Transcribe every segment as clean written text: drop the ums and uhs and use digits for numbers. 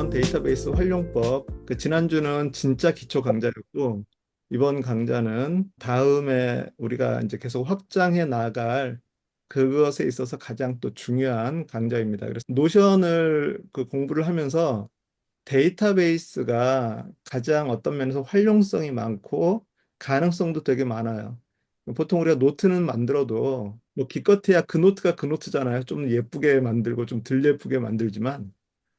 2020년 데이터베이스 활용법. 지난주는 진짜 기초 강좌였고, 이번 강좌는 다음에 우리가 이제 계속 확장해 나갈 그것에 있어서 가장 또 중요한 강좌입니다. 그래서 노션을 공부를 하면서 데이터베이스가 가장 어떤 면에서 활용성이 많고 가능성도 되게 많아요. 보통 우리가 노트는 만들어도 뭐 기껏해야 그 노트가 그 노트잖아요. 좀 예쁘게 만들고 좀 덜 예쁘게 만들지만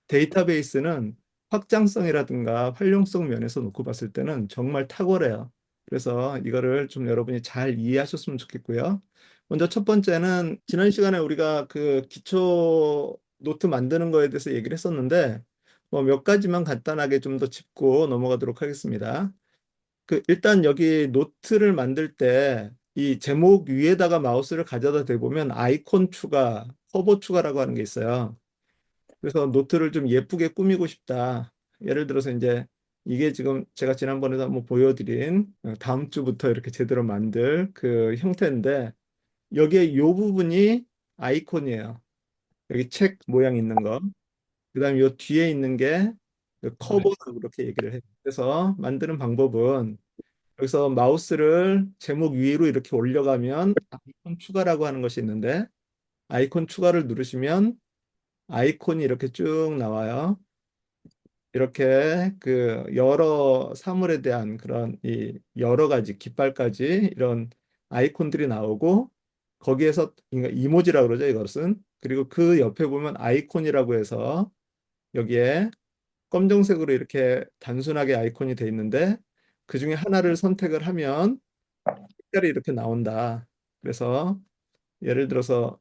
데이터베이스는 확장성이라든가 활용성 면에서 놓고 봤을 때는 정말 탁월해요. 그래서 이거를 좀 여러분이 잘 이해하셨으면 좋겠고요. 먼저 첫 번째는 지난 시간에 우리가 기초 노트 만드는 거에 대해서 얘기를 했었는데 뭐 몇 가지만 간단하게 좀 더 짚고 넘어가도록 하겠습니다. 일단 여기 노트를 만들 때 이 제목 위에다가 마우스를 가져다 대보면 아이콘 추가, 커버 추가라고 하는 게 있어요. 그래서 노트를 좀 예쁘게 꾸미고 싶다. 예를 들어서 이제 이게 지금 제가 지난번에도 한번 보여드린 다음 주부터 이렇게 제대로 만들 그 형태인데 여기에 이 부분이 아이콘이에요. 여기 책 모양 있는 거. 그다음에 이 뒤에 있는 게 커버라고 그렇게 얘기를 해요. 그래서 만드는 방법은 여기서 마우스를 제목 위로 이렇게 올려가면 아이콘 추가라고 하는 것이 있는데 아이콘 추가를 누르시면 아이콘이 이렇게 쭉 나와요. 이렇게 여러 사물에 대한 그런 이 여러 가지 깃발까지 이런 아이콘들이 나오고 거기에서 그러니까 이모지라고 그러죠, 이것은. 그리고 그 옆에 보면 아이콘이라고 해서 여기에 검정색으로 이렇게 단순하게 아이콘이 돼 있는데 그 중에 하나를 선택을 하면 색깔이 이렇게 나온다. 그래서 예를 들어서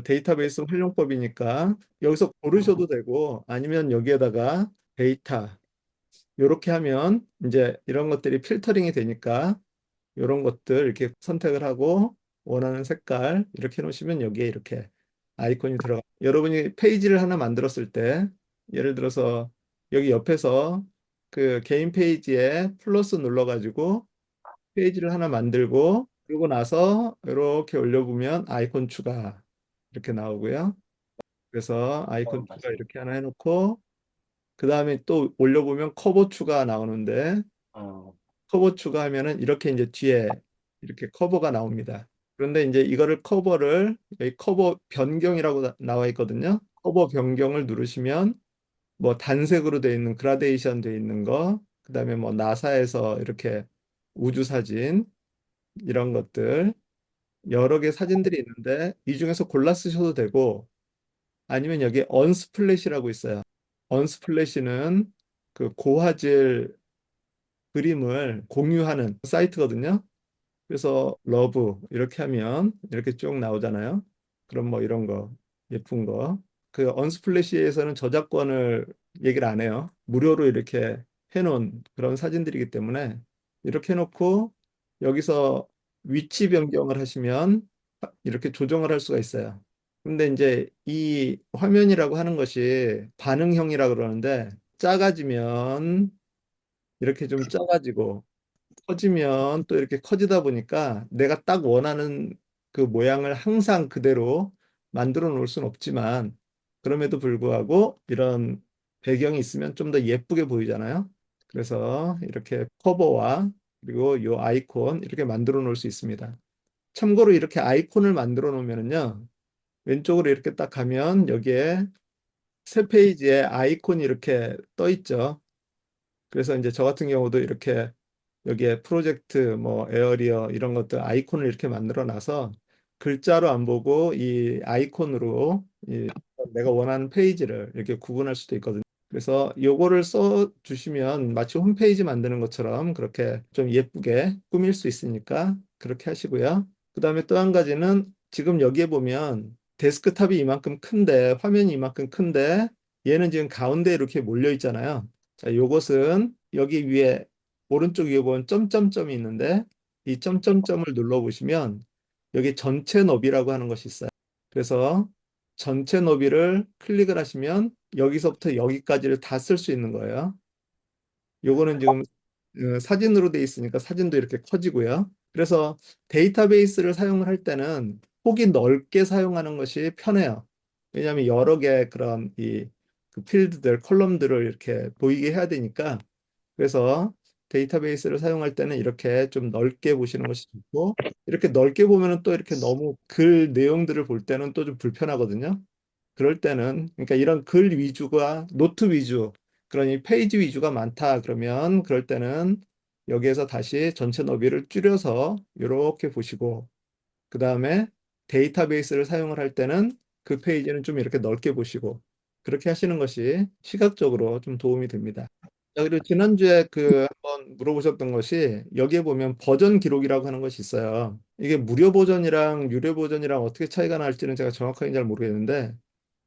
데이터베이스 활용법이니까 여기서 고르셔도 되고 아니면 여기에다가 데이터 이렇게 하면 이제 이런 것들이 필터링이 되니까 이런 것들 이렇게 선택을 하고 원하는 색깔 이렇게 놓으시면 여기에 이렇게 아이콘이 들어가. 여러분이 페이지를 하나 만들었을 때 예를 들어서 여기 옆에서 개인 페이지에 플러스 눌러가지고 페이지를 하나 만들고 그러고 나서 이렇게 올려보면 아이콘 추가 이렇게 나오고요. 그래서 아이콘 추가 맞아요. 이렇게 하나 해놓고 그 다음에 또 올려보면 커버 추가 나오는데 어, 커버 추가하면은 이렇게 이제 뒤에 이렇게 커버가 나옵니다. 그런데 이제 이거를 커버를 여기 커버 변경이라고 나와 있거든요. 커버 변경을 누르시면 뭐 단색으로 돼 있는 그라데이션 돼 있는 거, 그다음에 뭐 나사에서 이렇게 우주 사진 이런 것들 여러 개 사진들이 있는데 이 중에서 골라 쓰셔도 되고 아니면 여기 언스플래시라고 있어요. 언스플래시는 고화질 그림을 공유하는 사이트거든요. 그래서 러브 이렇게 하면 이렇게 쭉 나오잖아요. 그럼 뭐 이런 거 예쁜 거. 언스플래시에서는 저작권을 얘기를 안 해요. 무료로 이렇게 해놓은 그런 사진들이기 때문에 이렇게 해놓고 여기서 위치 변경을 하시면 이렇게 조정을 할 수가 있어요. 근데 이제 이 화면이라고 하는 것이 반응형이라 그러는데 작아지면 이렇게 좀 작아지고 커지면 또 이렇게 커지다 보니까 내가 딱 원하는 그 모양을 항상 그대로 만들어 놓을 수는 없지만 그럼에도 불구하고 이런 배경이 있으면 좀 더 예쁘게 보이잖아요. 그래서 이렇게 커버와 그리고 요 아이콘 이렇게 만들어 놓을 수 있습니다. 참고로 이렇게 아이콘을 만들어 놓으면은요. 왼쪽으로 이렇게 딱 가면 여기에 새 페이지에 아이콘이 이렇게 떠 있죠. 그래서 이제 저 같은 경우도 이렇게 여기에 프로젝트 뭐 에어리어 이런 것들 아이콘을 이렇게 만들어 놔서 글자로 안 보고 이 아이콘으로 내가 원하는 페이지를 이렇게 구분할 수도 있거든요. 그래서 요거를 써 주시면 마치 홈페이지 만드는 것처럼 그렇게 좀 예쁘게 꾸밀 수 있으니까 그렇게 하시고요. 그다음에 또 한 가지는 지금 여기에 보면 데스크탑이 이만큼 큰데 화면이 이만큼 큰데 얘는 지금 가운데 이렇게 몰려 있잖아요. 자, 요것은 여기 위에 오른쪽 위에 보면 점점점이 있는데 이 점점점을 눌러 보시면 여기 전체 너비라고 하는 것이 있어요. 그래서 전체 너비를 클릭을 하시면 여기서부터 여기까지를 다 쓸 수 있는 거예요. 요거는 지금 사진으로 돼 있으니까 사진도 이렇게 커지고요. 그래서 데이터베이스를 사용을 할 때는 폭이 넓게 사용하는 것이 편해요. 왜냐하면 여러 개 그런 그 필드들, 컬럼들을 이렇게 보이게 해야 되니까 그래서 데이터베이스를 사용할 때는 이렇게 좀 넓게 보시는 것이 좋고 이렇게 넓게 보면은 또 이렇게 너무 글 내용들을 볼 때는 또 좀 불편하거든요. 그럴 때는 그러니까 이런 글 위주가 노트 위주 그러니 페이지 위주가 많다 그러면 그럴 때는 여기에서 다시 전체 너비를 줄여서 이렇게 보시고 그 다음에 데이터베이스를 사용을 할 때는 그 페이지는 좀 이렇게 넓게 보시고 그렇게 하시는 것이 시각적으로 좀 도움이 됩니다. 자, 그리고 지난주에 그 한번 물어보셨던 것이 여기에 보면 버전 기록이라고 하는 것이 있어요. 이게 무료 버전이랑 유료 버전이랑 어떻게 차이가 날지는 제가 정확하게 잘 모르겠는데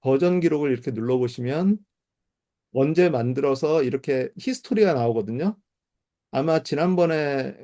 버전 기록을 이렇게 눌러보시면 언제 만들어서 이렇게 히스토리가 나오거든요. 아마 지난번에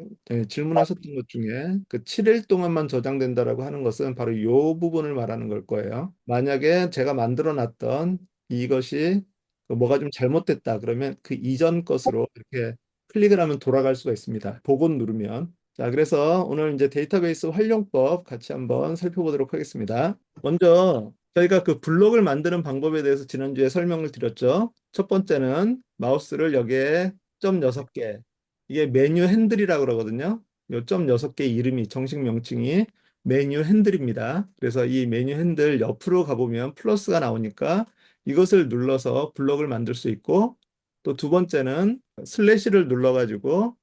질문하셨던 것 중에 그 7일 동안만 저장된다라고 하는 것은 바로 이 부분을 말하는 걸 거예요. 만약에 제가 만들어 놨던 이것이 그 뭐가 좀 잘못됐다 그러면 그 이전 것으로 이렇게 클릭을 하면 돌아갈 수가 있습니다. 복원 누르면. 자, 그래서 오늘 이제 데이터베이스 활용법 같이 한번 살펴보도록 하겠습니다. 먼저 저희가 그 블록을 만드는 방법에 대해서 지난주에 설명을 드렸죠. 첫 번째는 마우스를 여기에 점 6개 이게 메뉴 핸들이라고 그러거든요. 요점 6개 이름이 정식 명칭이 메뉴 핸들입니다. 그래서 이 메뉴 핸들 옆으로 가보면 플러스가 나오니까 이것을 눌러서 블럭을 만들 수 있고 또 두 번째는 슬래시를 눌러가지고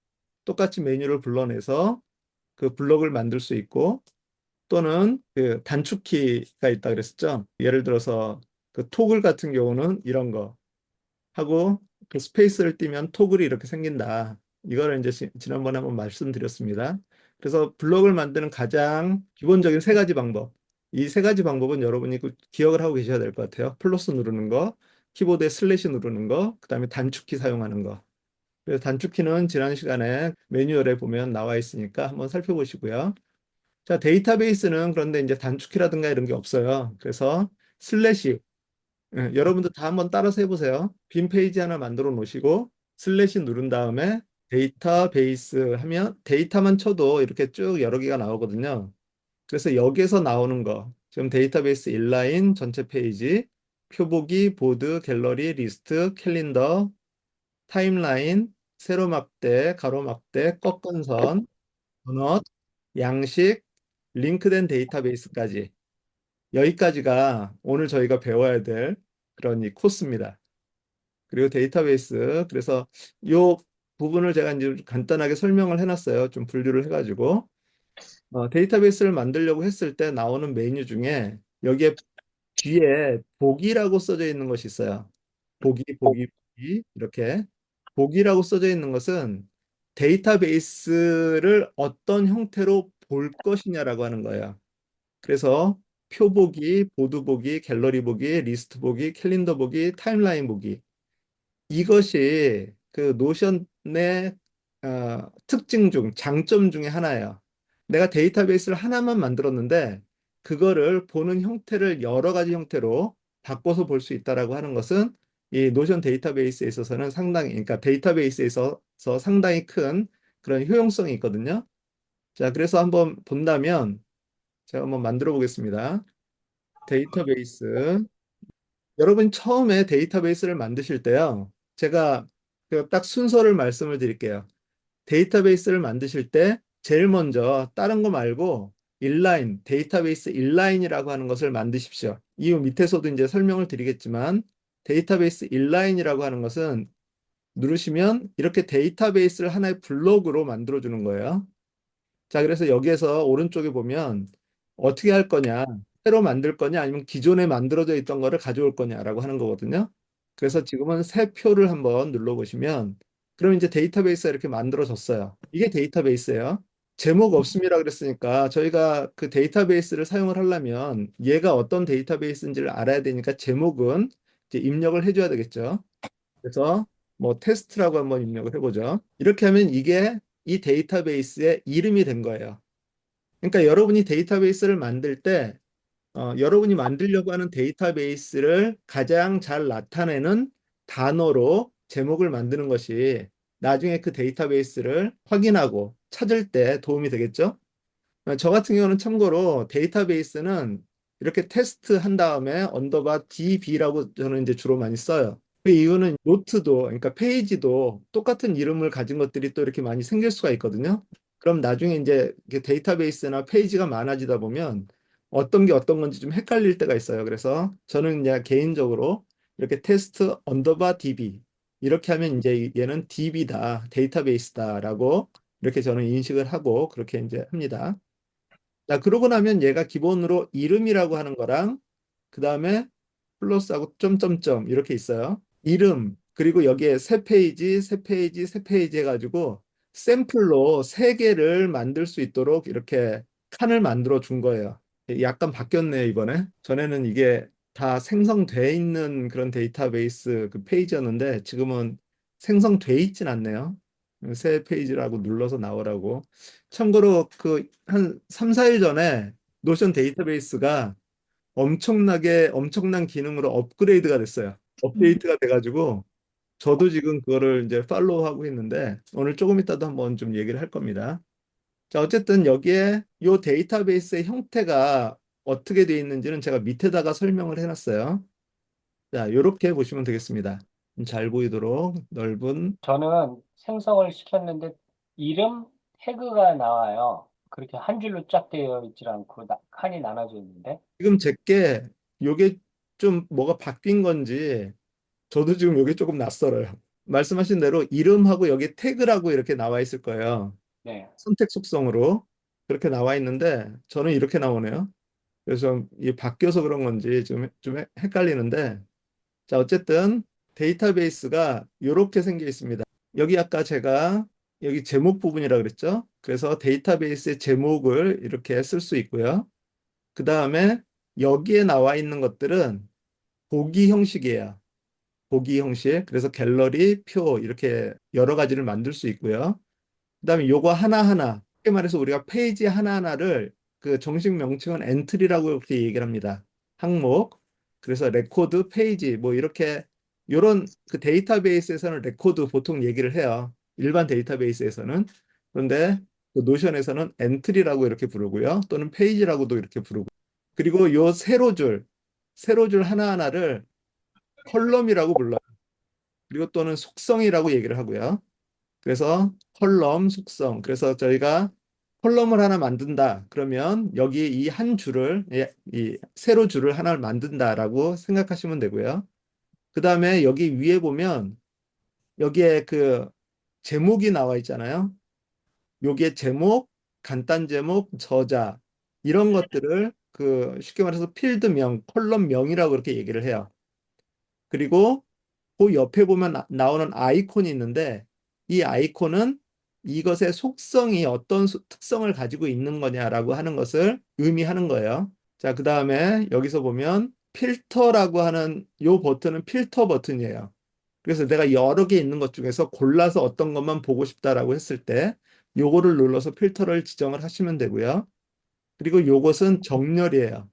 똑같이 메뉴를 불러내서 그 블럭을 만들 수 있고 또는 그 단축키가 있다 그랬었죠. 예를 들어서 그 토글 같은 경우는 이런 거 하고 그 스페이스를 띄면 토글이 이렇게 생긴다. 이거를 이제 지난번에 한번 말씀드렸습니다. 그래서 블록을 만드는 가장 기본적인 세 가지 방법. 이 세 가지 방법은 여러분이 기억을 하고 계셔야 될 것 같아요. 플러스 누르는 거, 키보드에 슬래시 누르는 거, 그다음에 단축키 사용하는 거. 그래서 단축키는 지난 시간에 매뉴얼에 보면 나와 있으니까 한번 살펴보시고요. 자, 데이터베이스는 그런데 이제 단축키라든가 이런 게 없어요. 그래서 슬래시 여러분도 다 한번 따라서 해보세요. 빈 페이지 하나 만들어 놓으시고 슬래시 누른 다음에 데이터베이스 하면 데이터만 쳐도 이렇게 쭉 여러 개가 나오거든요. 그래서 여기에서 나오는 거 지금 데이터베이스 인라인 전체 페이지 표보기, 보드, 갤러리, 리스트, 캘린더, 타임라인, 세로 막대, 가로 막대, 꺾은 선, 도넛, 양식, 링크된 데이터베이스까지 여기까지가 오늘 저희가 배워야 될 그런 이 코스입니다. 그리고 데이터베이스. 그래서 요 부분을 제가 이제 간단하게 설명을 해놨어요. 좀 분류를 해가지고. 데이터베이스를 만들려고 했을 때 나오는 메뉴 중에 여기에 뒤에 보기라고 써져 있는 것이 있어요. 보기. 이렇게. 보기라고 써져 있는 것은 데이터베이스를 어떤 형태로 볼 것이냐라고 하는 거예요. 그래서 표 보기, 보드 보기, 갤러리 보기, 리스트 보기, 캘린더 보기, 타임라인 보기. 이것이 그 노션의 특징 중, 장점 중에 하나예요. 내가 데이터베이스를 하나만 만들었는데 그거를 보는 형태를 여러 가지 형태로 바꿔서 볼 수 있다라고 하는 것은 이 노션 데이터베이스에 있어서는 상당히, 그러니까 데이터베이스에 있어서 상당히 큰 그런 효용성이 있거든요. 자, 그래서 한번 본다면 제가 한번 만들어 보겠습니다. 데이터베이스. 여러분 처음에 데이터베이스를 만드실 때요. 제가 그딱 순서를 말씀을 드릴게요. 데이터베이스를 만드실 때 제일 먼저 다른 거 말고 인라인, 데이터베이스 인라인이라고 하는 것을 만드십시오. 이 밑에서도 이제 설명을 드리겠지만 데이터베이스 인라인이라고 하는 것은 누르시면 이렇게 데이터베이스를 하나의 블록으로 만들어 주는 거예요. 자, 그래서 여기에서 오른쪽에 보면 어떻게 할 거냐, 새로 만들 거냐, 아니면 기존에 만들어져 있던 거를 가져올 거냐라고 하는 거거든요. 그래서 지금은 새 표를 한번 눌러보시면, 그럼 이제 데이터베이스가 이렇게 만들어졌어요. 이게 데이터베이스예요. 제목 없음이라 그랬으니까 저희가 그 데이터베이스를 사용을 하려면 얘가 어떤 데이터베이스인지를 알아야 되니까 제목은 이제 입력을 해줘야 되겠죠. 그래서 뭐 테스트라고 한번 입력을 해보죠. 이렇게 하면 이게 이 데이터베이스의 이름이 된 거예요. 그러니까 여러분이 데이터베이스를 만들 때 여러분이 만들려고 하는 데이터베이스를 가장 잘 나타내는 단어로 제목을 만드는 것이 나중에 그 데이터베이스를 확인하고 찾을 때 도움이 되겠죠? 저 같은 경우는 참고로 데이터베이스는 이렇게 테스트 한 다음에 언더바 DB라고 저는 이제 주로 많이 써요. 그 이유는 노트도, 그러니까 페이지도 똑같은 이름을 가진 것들이 또 이렇게 많이 생길 수가 있거든요. 그럼 나중에 이제 이렇게 데이터베이스나 페이지가 많아지다 보면 어떤 게 어떤 건지 좀 헷갈릴 때가 있어요. 그래서 저는 그냥 개인적으로 이렇게 테스트 언더바 DB 이렇게 하면 이제 얘는 DB다, 데이터베이스다라고 이렇게 저는 인식을 하고 그렇게 이제 합니다. 자, 그러고 나면 얘가 기본으로 이름이라고 하는 거랑 그 다음에 플러스하고 점점점 이렇게 있어요. 이름 그리고 여기에 세 페이지, 세 페이지, 세 페이지 해가지고 샘플로 세 개를 만들 수 있도록 이렇게 칸을 만들어 준 거예요. 약간 바뀌었네요, 이번에. 전에는 이게 다 생성돼 있는 그런 데이터베이스 그 페이지였는데 지금은 생성돼 있진 않네요. 새 페이지라고 눌러서 나오라고. 참고로 그 한 3, 4일 전에 노션 데이터베이스가 엄청난 기능으로 업그레이드가 됐어요. 업데이트가 돼가지고 저도 지금 그거를 이제 팔로우하고 있는데 오늘 조금 이따도 한번 좀 얘기를 할 겁니다. 자, 어쨌든 여기에 이 데이터베이스의 형태가 어떻게 되어 있는지는 제가 밑에다가 설명을 해놨어요. 자, 이렇게 보시면 되겠습니다. 잘 보이도록 넓은. 저는 생성을 시켰는데 이름 태그가 나와요. 그렇게 한 줄로 쫙 되어 있질 않고 칸이 나눠져 있는데. 지금 제게 요게 좀 뭐가 바뀐 건지 저도 지금 요게 조금 낯설어요. 말씀하신 대로 이름하고 여기 태그라고 이렇게 나와 있을 거예요. 네. 선택 속성으로 그렇게 나와 있는데 저는 이렇게 나오네요. 그래서 이 바뀌어서 그런 건지 좀 헷갈리는데 자, 어쨌든 데이터베이스가 이렇게 생겨 있습니다. 여기 아까 제가 여기 제목 부분이라 그랬죠. 그래서 데이터베이스의 제목을 이렇게 쓸 수 있고요. 그 다음에 여기에 나와 있는 것들은 보기 형식이에요. 보기 형식. 그래서 갤러리, 표 이렇게 여러 가지를 만들 수 있고요. 그다음에 요거 하나하나, 쉽게 말해서 우리가 페이지 하나하나를 그 정식 명칭은 엔트리라고 이렇게 얘기를 합니다. 항목. 그래서 레코드, 페이지 뭐 이렇게 요런 그 데이터베이스에서는 레코드 보통 얘기를 해요. 일반 데이터베이스에서는. 그런데 그 노션에서는 엔트리라고 이렇게 부르고요. 또는 페이지라고도 이렇게 부르고. 그리고 요 세로줄 하나하나를 컬럼이라고 불러요. 그리고 또는 속성이라고 얘기를 하고요. 그래서 컬럼 속성. 그래서 저희가 컬럼을 하나 만든다. 그러면 여기 이 한 줄을 이 세로 줄을 하나를 만든다라고 생각하시면 되고요. 그 다음에 여기 위에 보면 여기에 그 제목이 나와 있잖아요. 여기에 제목, 간단 제목, 저자 이런 것들을 그 쉽게 말해서 필드명, 컬럼명이라고 그렇게 얘기를 해요. 그리고 그 옆에 보면 나오는 아이콘이 있는데 이 아이콘은 이것의 속성이 어떤 특성을 가지고 있는 거냐라고 하는 것을 의미하는 거예요. 자, 그 다음에 여기서 보면 필터라고 하는 요 버튼은 필터 버튼이에요. 그래서 내가 여러 개 있는 것 중에서 골라서 어떤 것만 보고 싶다라고 했을 때 요거를 눌러서 필터를 지정을 하시면 되고요. 그리고 요것은 정렬이에요.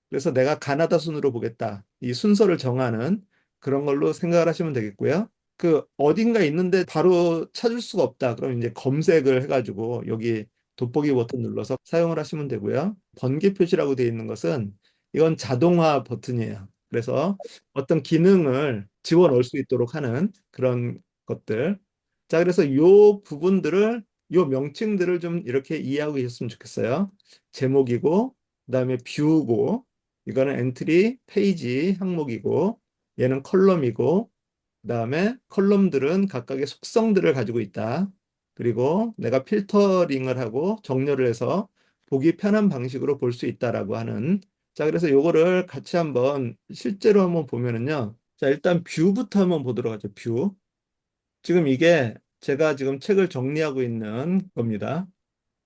그래서 내가 가나다 순으로 보겠다. 이 순서를 정하는 그런 걸로 생각을 하시면 되겠고요. 그 어딘가 있는데 바로 찾을 수가 없다. 그럼 이제 검색을 해가지고 여기 돋보기 버튼 눌러서 사용을 하시면 되고요. 번개 표시라고 되어 있는 것은 이건 자동화 버튼이에요. 그래서 어떤 기능을 집어넣을 수 있도록 하는 그런 것들. 자, 그래서 요 부분들을 요 명칭들을 좀 이렇게 이해하고 계셨으면 좋겠어요. 제목이고 그다음에 뷰고 이거는 엔트리 페이지 항목이고 얘는 컬럼이고 그다음에 컬럼들은 각각의 속성들을 가지고 있다. 그리고 내가 필터링을 하고 정렬을 해서 보기 편한 방식으로 볼 수 있다라고 하는 자 그래서 요거를 같이 한번 실제로 한번 보면은요. 자 일단 뷰부터 한번 보도록 하죠. 뷰. 지금 이게 제가 지금 책을 정리하고 있는 겁니다.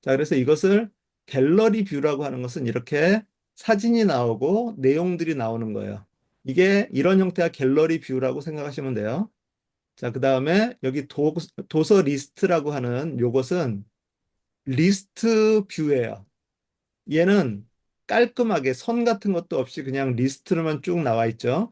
자, 그래서 이것을 갤러리 뷰라고 하는 것은 이렇게 사진이 나오고 내용들이 나오는 거예요. 이게 이런 형태가 갤러리 뷰라고 생각하시면 돼요. 자, 그 다음에 여기 도서 리스트라고 하는 요것은 리스트 뷰예요. 얘는 깔끔하게 선 같은 것도 없이 그냥 리스트로만 쭉 나와 있죠.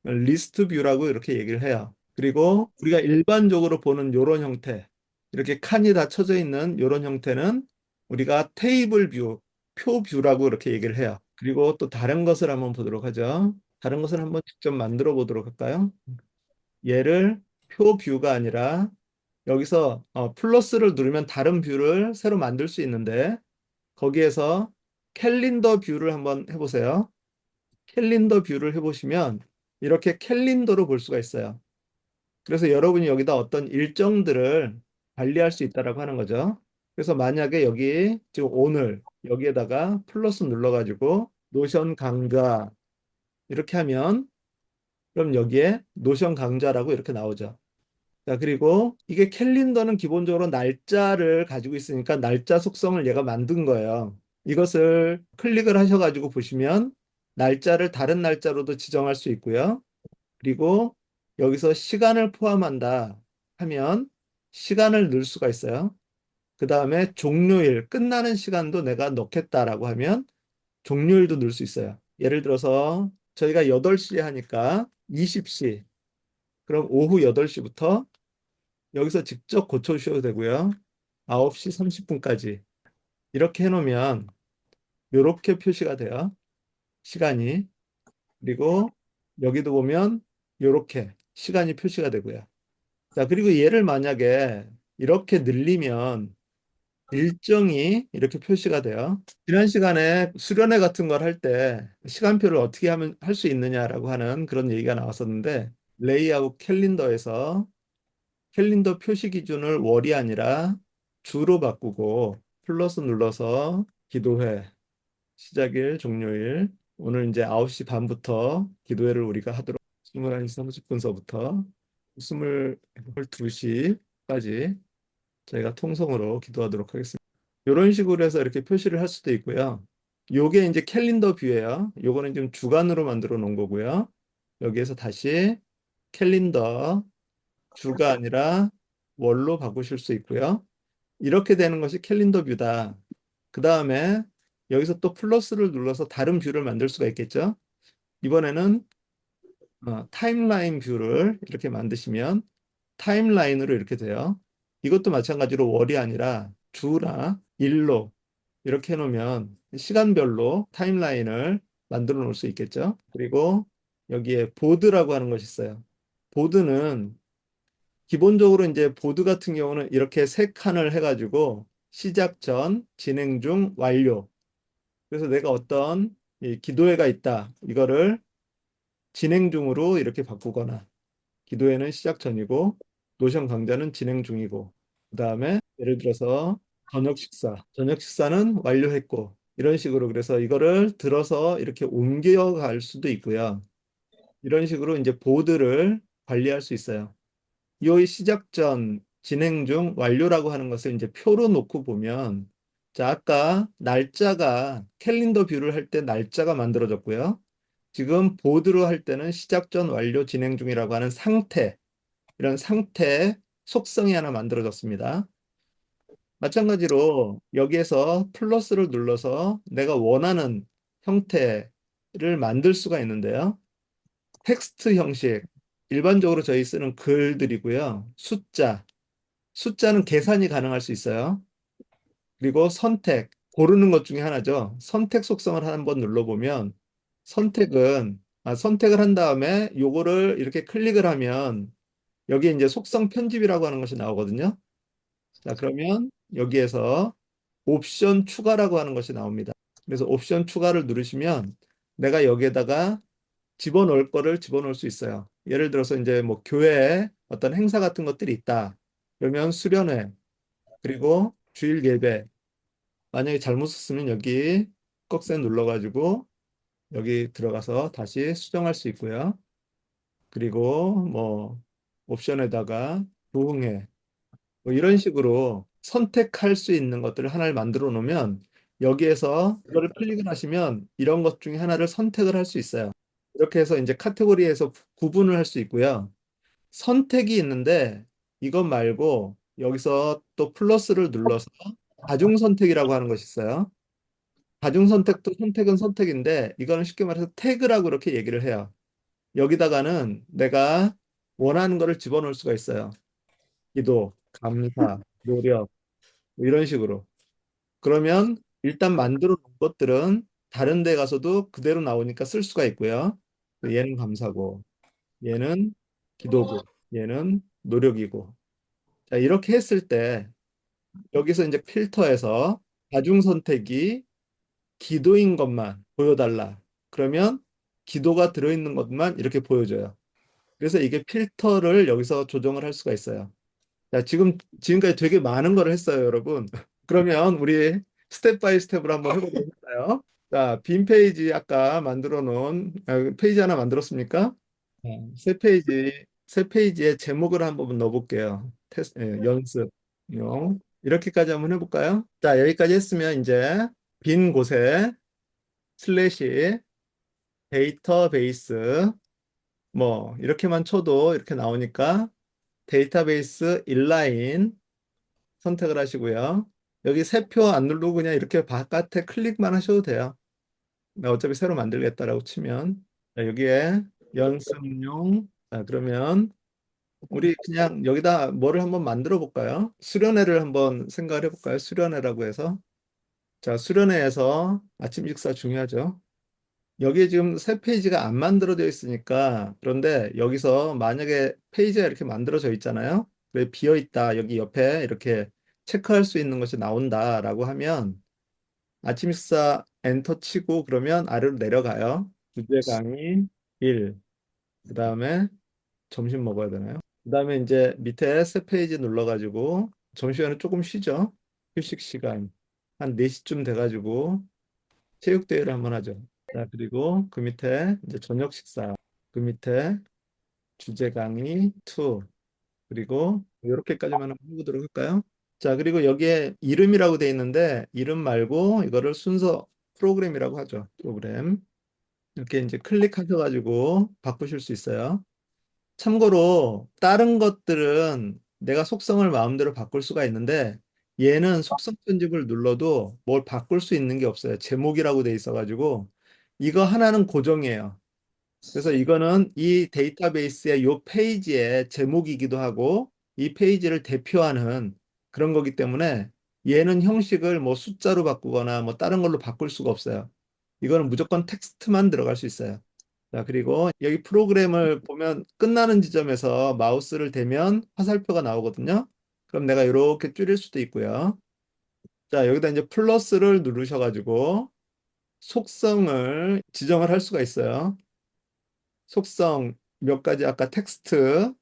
리스트 뷰라고 이렇게 얘기를 해요. 그리고 우리가 일반적으로 보는 요런 형태, 이렇게 칸이 다 쳐져 있는 요런 형태는 우리가 테이블 뷰, 표 뷰라고 이렇게 얘기를 해요. 그리고 또 다른 것을 한번 보도록 하죠. 다른 것을 한번 직접 만들어 보도록 할까요? 얘를 표 뷰가 아니라 여기서 플러스를 누르면 다른 뷰를 새로 만들 수 있는데 거기에서 캘린더 뷰를 한번 해보세요. 캘린더 뷰를 해보시면 이렇게 캘린더로 볼 수가 있어요. 그래서 여러분이 여기다 어떤 일정들을 관리할 수 있다라고 하는 거죠. 그래서 만약에 여기 지금 오늘 여기에다가 플러스 눌러가지고 노션 강좌 이렇게 하면 그럼 여기에 노션 강좌라고 이렇게 나오죠. 자, 그리고 이게 캘린더는 기본적으로 날짜를 가지고 있으니까 날짜 속성을 얘가 만든 거예요. 이것을 클릭을 하셔가지고 보시면 날짜를 다른 날짜로도 지정할 수 있고요. 그리고 여기서 시간을 포함한다 하면 시간을 넣을 수가 있어요. 그 다음에 종료일, 끝나는 시간도 내가 넣겠다라고 하면 종료일도 넣을 수 있어요. 예를 들어서 저희가 8시에 하니까 20시, 그럼 오후 8시부터 여기서 직접 고쳐주셔도 되고요. 9시 30분까지 이렇게 해놓으면 이렇게 표시가 돼요. 시간이. 그리고 여기도 보면 이렇게 시간이 표시가 되고요. 자, 그리고 얘를 만약에 이렇게 늘리면 일정이 이렇게 표시가 돼요. 지난 시간에 수련회 같은 걸 할 때 시간표를 어떻게 하면 할 수 있느냐라고 하는 그런 얘기가 나왔었는데 레이아웃 캘린더에서 캘린더 표시 기준을 월이 아니라 주로 바꾸고 플러스 눌러서 기도회 시작일 종료일 오늘 이제 9시 반부터 기도회를 우리가 하도록 21시 30분서부터 22시까지 저희가 통성으로 기도하도록 하겠습니다. 이런 식으로 해서 이렇게 표시를 할 수도 있고요. 요게 이제 캘린더 뷰예요. 요거는 지금 주간으로 만들어 놓은 거고요. 여기에서 다시 캘린더 주가 아니라 월로 바꾸실 수 있고요. 이렇게 되는 것이 캘린더 뷰다. 그 다음에 여기서 또 플러스를 눌러서 다른 뷰를 만들 수가 있겠죠. 이번에는 타임라인 뷰를 이렇게 만드시면 타임라인으로 이렇게 돼요. 이것도 마찬가지로 월이 아니라 주나 일로 이렇게 해놓으면 시간별로 타임라인을 만들어 놓을 수 있겠죠. 그리고 여기에 보드라고 하는 것이 있어요. 보드는 기본적으로 이제 보드 같은 경우는 이렇게 세 칸을 해가지고 시작 전, 진행 중, 완료. 그래서 내가 어떤 이 기도회가 있다. 이거를 진행 중으로 이렇게 바꾸거나 기도회는 시작 전이고 노션 강좌는 진행 중이고 그다음에 예를 들어서 저녁 식사는 완료했고 이런 식으로 그래서 이거를 들어서 이렇게 옮겨갈 수도 있고요. 이런 식으로 이제 보드를 관리할 수 있어요. 이 시작 전, 진행 중, 완료라고 하는 것을 이제 표로 놓고 보면, 자, 아까 날짜가 캘린더 뷰를 할 때 날짜가 만들어졌고요. 지금 보드로 할 때는 시작 전, 완료, 진행 중이라고 하는 상태, 이런 상태 속성이 하나 만들어졌습니다. 마찬가지로 여기에서 플러스를 눌러서 내가 원하는 형태를 만들 수가 있는데요. 텍스트 형식, 일반적으로 저희 쓰는 글들이고요. 숫자는 계산이 가능할 수 있어요. 그리고 선택, 고르는 것 중에 하나죠. 선택 속성을 한번 눌러보면 선택을 한 다음에 요거를 이렇게 클릭을 하면 여기에 이제 속성 편집이라고 하는 것이 나오거든요. 자, 그러면 여기에서 옵션 추가라고 하는 것이 나옵니다. 그래서 옵션 추가를 누르시면 내가 여기에다가 집어넣을 거를 집어넣을 수 있어요. 예를 들어서 이제 뭐 교회에 어떤 행사 같은 것들이 있다. 그러면 수련회, 그리고 주일 예배. 만약에 잘못 썼으면 여기 꺽쇠 눌러가지고 여기 들어가서 다시 수정할 수 있고요. 그리고 뭐 옵션에다가 부흥회 뭐 이런 식으로 선택할 수 있는 것들을 하나를 만들어 놓으면 여기에서 이거를 클릭을 하시면 이런 것 중에 하나를 선택을 할 수 있어요. 이렇게 해서 이제 카테고리에서 구분을 할 수 있고요. 선택이 있는데 이것 말고 여기서 또 플러스를 눌러서 다중 선택이라고 하는 것이 있어요. 다중 선택도 선택은 선택인데 이거는 쉽게 말해서 태그라고 이렇게 얘기를 해요. 여기다가는 내가 원하는 거를 집어넣을 수가 있어요. 기도, 감사, 노력 뭐 이런 식으로. 그러면 일단 만들어 놓은 것들은 다른 데 가서도 그대로 나오니까 쓸 수가 있고요. 얘는 감사고, 얘는 기도고, 얘는 노력이고. 자, 이렇게 했을 때 여기서 이제 필터에서 다중 선택이 기도인 것만 보여달라. 그러면 기도가 들어있는 것만 이렇게 보여줘요. 그래서 이게 필터를 여기서 조정을 할 수가 있어요. 자, 지금까지 되게 많은 걸 했어요, 여러분. 그러면 우리 스텝 바이 스텝으로 한번 해보도록 할까요? 자, 빈 페이지 아까 만들어 놓은 페이지 하나 만들었습니까? 세 페이지에 제목을 한번 넣어볼게요. 연습용. 이렇게까지 한번 해볼까요? 자, 여기까지 했으면 이제 빈 곳에 슬래시 데이터베이스 뭐 이렇게만 쳐도 이렇게 나오니까 데이터베이스 인라인 선택을 하시고요. 여기 세 표 안 누르고 그냥 이렇게 바깥에 클릭만 하셔도 돼요. 어차피 새로 만들겠다라고 치면 자, 여기에 연습용 그러면 우리 그냥 여기다 뭐를 한번 만들어 볼까요? 수련회를 한번 생각을 해볼까요? 수련회라고 해서 자 수련회에서 아침 식사 중요하죠. 여기에 지금 새 페이지가 안 만들어져 있으니까 그런데 여기서 만약에 페이지가 이렇게 만들어져 있잖아요. 왜 비어 있다 여기 옆에 이렇게 체크할 수 있는 것이 나온다라고 하면 아침 식사 엔터 치고 그러면 아래로 내려가요. 주제 강의 1. 그다음에 점심 먹어야 되나요? 그다음에 이제 밑에 새 페이지 눌러가지고 점심시간에 조금 쉬죠. 휴식 시간 한 4시쯤 돼가지고 체육대회를 한번 하죠. 자, 그리고 그 밑에 이제 저녁 식사, 그 밑에 주제 강의 2, 그리고 이렇게까지만 한번 해보도록 할까요? 자, 그리고 여기에 이름이라고 돼 있는데 이름 말고 이거를 순서 프로그램이라고 하죠. 프로그램. 이렇게 이제 클릭하셔가지고 바꾸실 수 있어요. 참고로 다른 것들은 내가 속성을 마음대로 바꿀 수가 있는데 얘는 속성 편집을 눌러도 뭘 바꿀 수 있는 게 없어요. 제목이라고 돼 있어가지고 이거 하나는 고정이에요. 그래서 이거는 이 데이터베이스의 요 페이지의 제목이기도 하고 이 페이지를 대표하는 그런 거기 때문에 얘는 형식을 뭐 숫자로 바꾸거나 뭐 다른 걸로 바꿀 수가 없어요. 이거는 무조건 텍스트만 들어갈 수 있어요. 자, 그리고 여기 프로그램을 보면 끝나는 지점에서 마우스를 대면 화살표가 나오거든요. 그럼 내가 이렇게 줄일 수도 있고요. 자, 여기다 이제 플러스를 누르셔가지고 속성을 지정을 할 수가 있어요. 속성 몇 가지 아까 텍스트,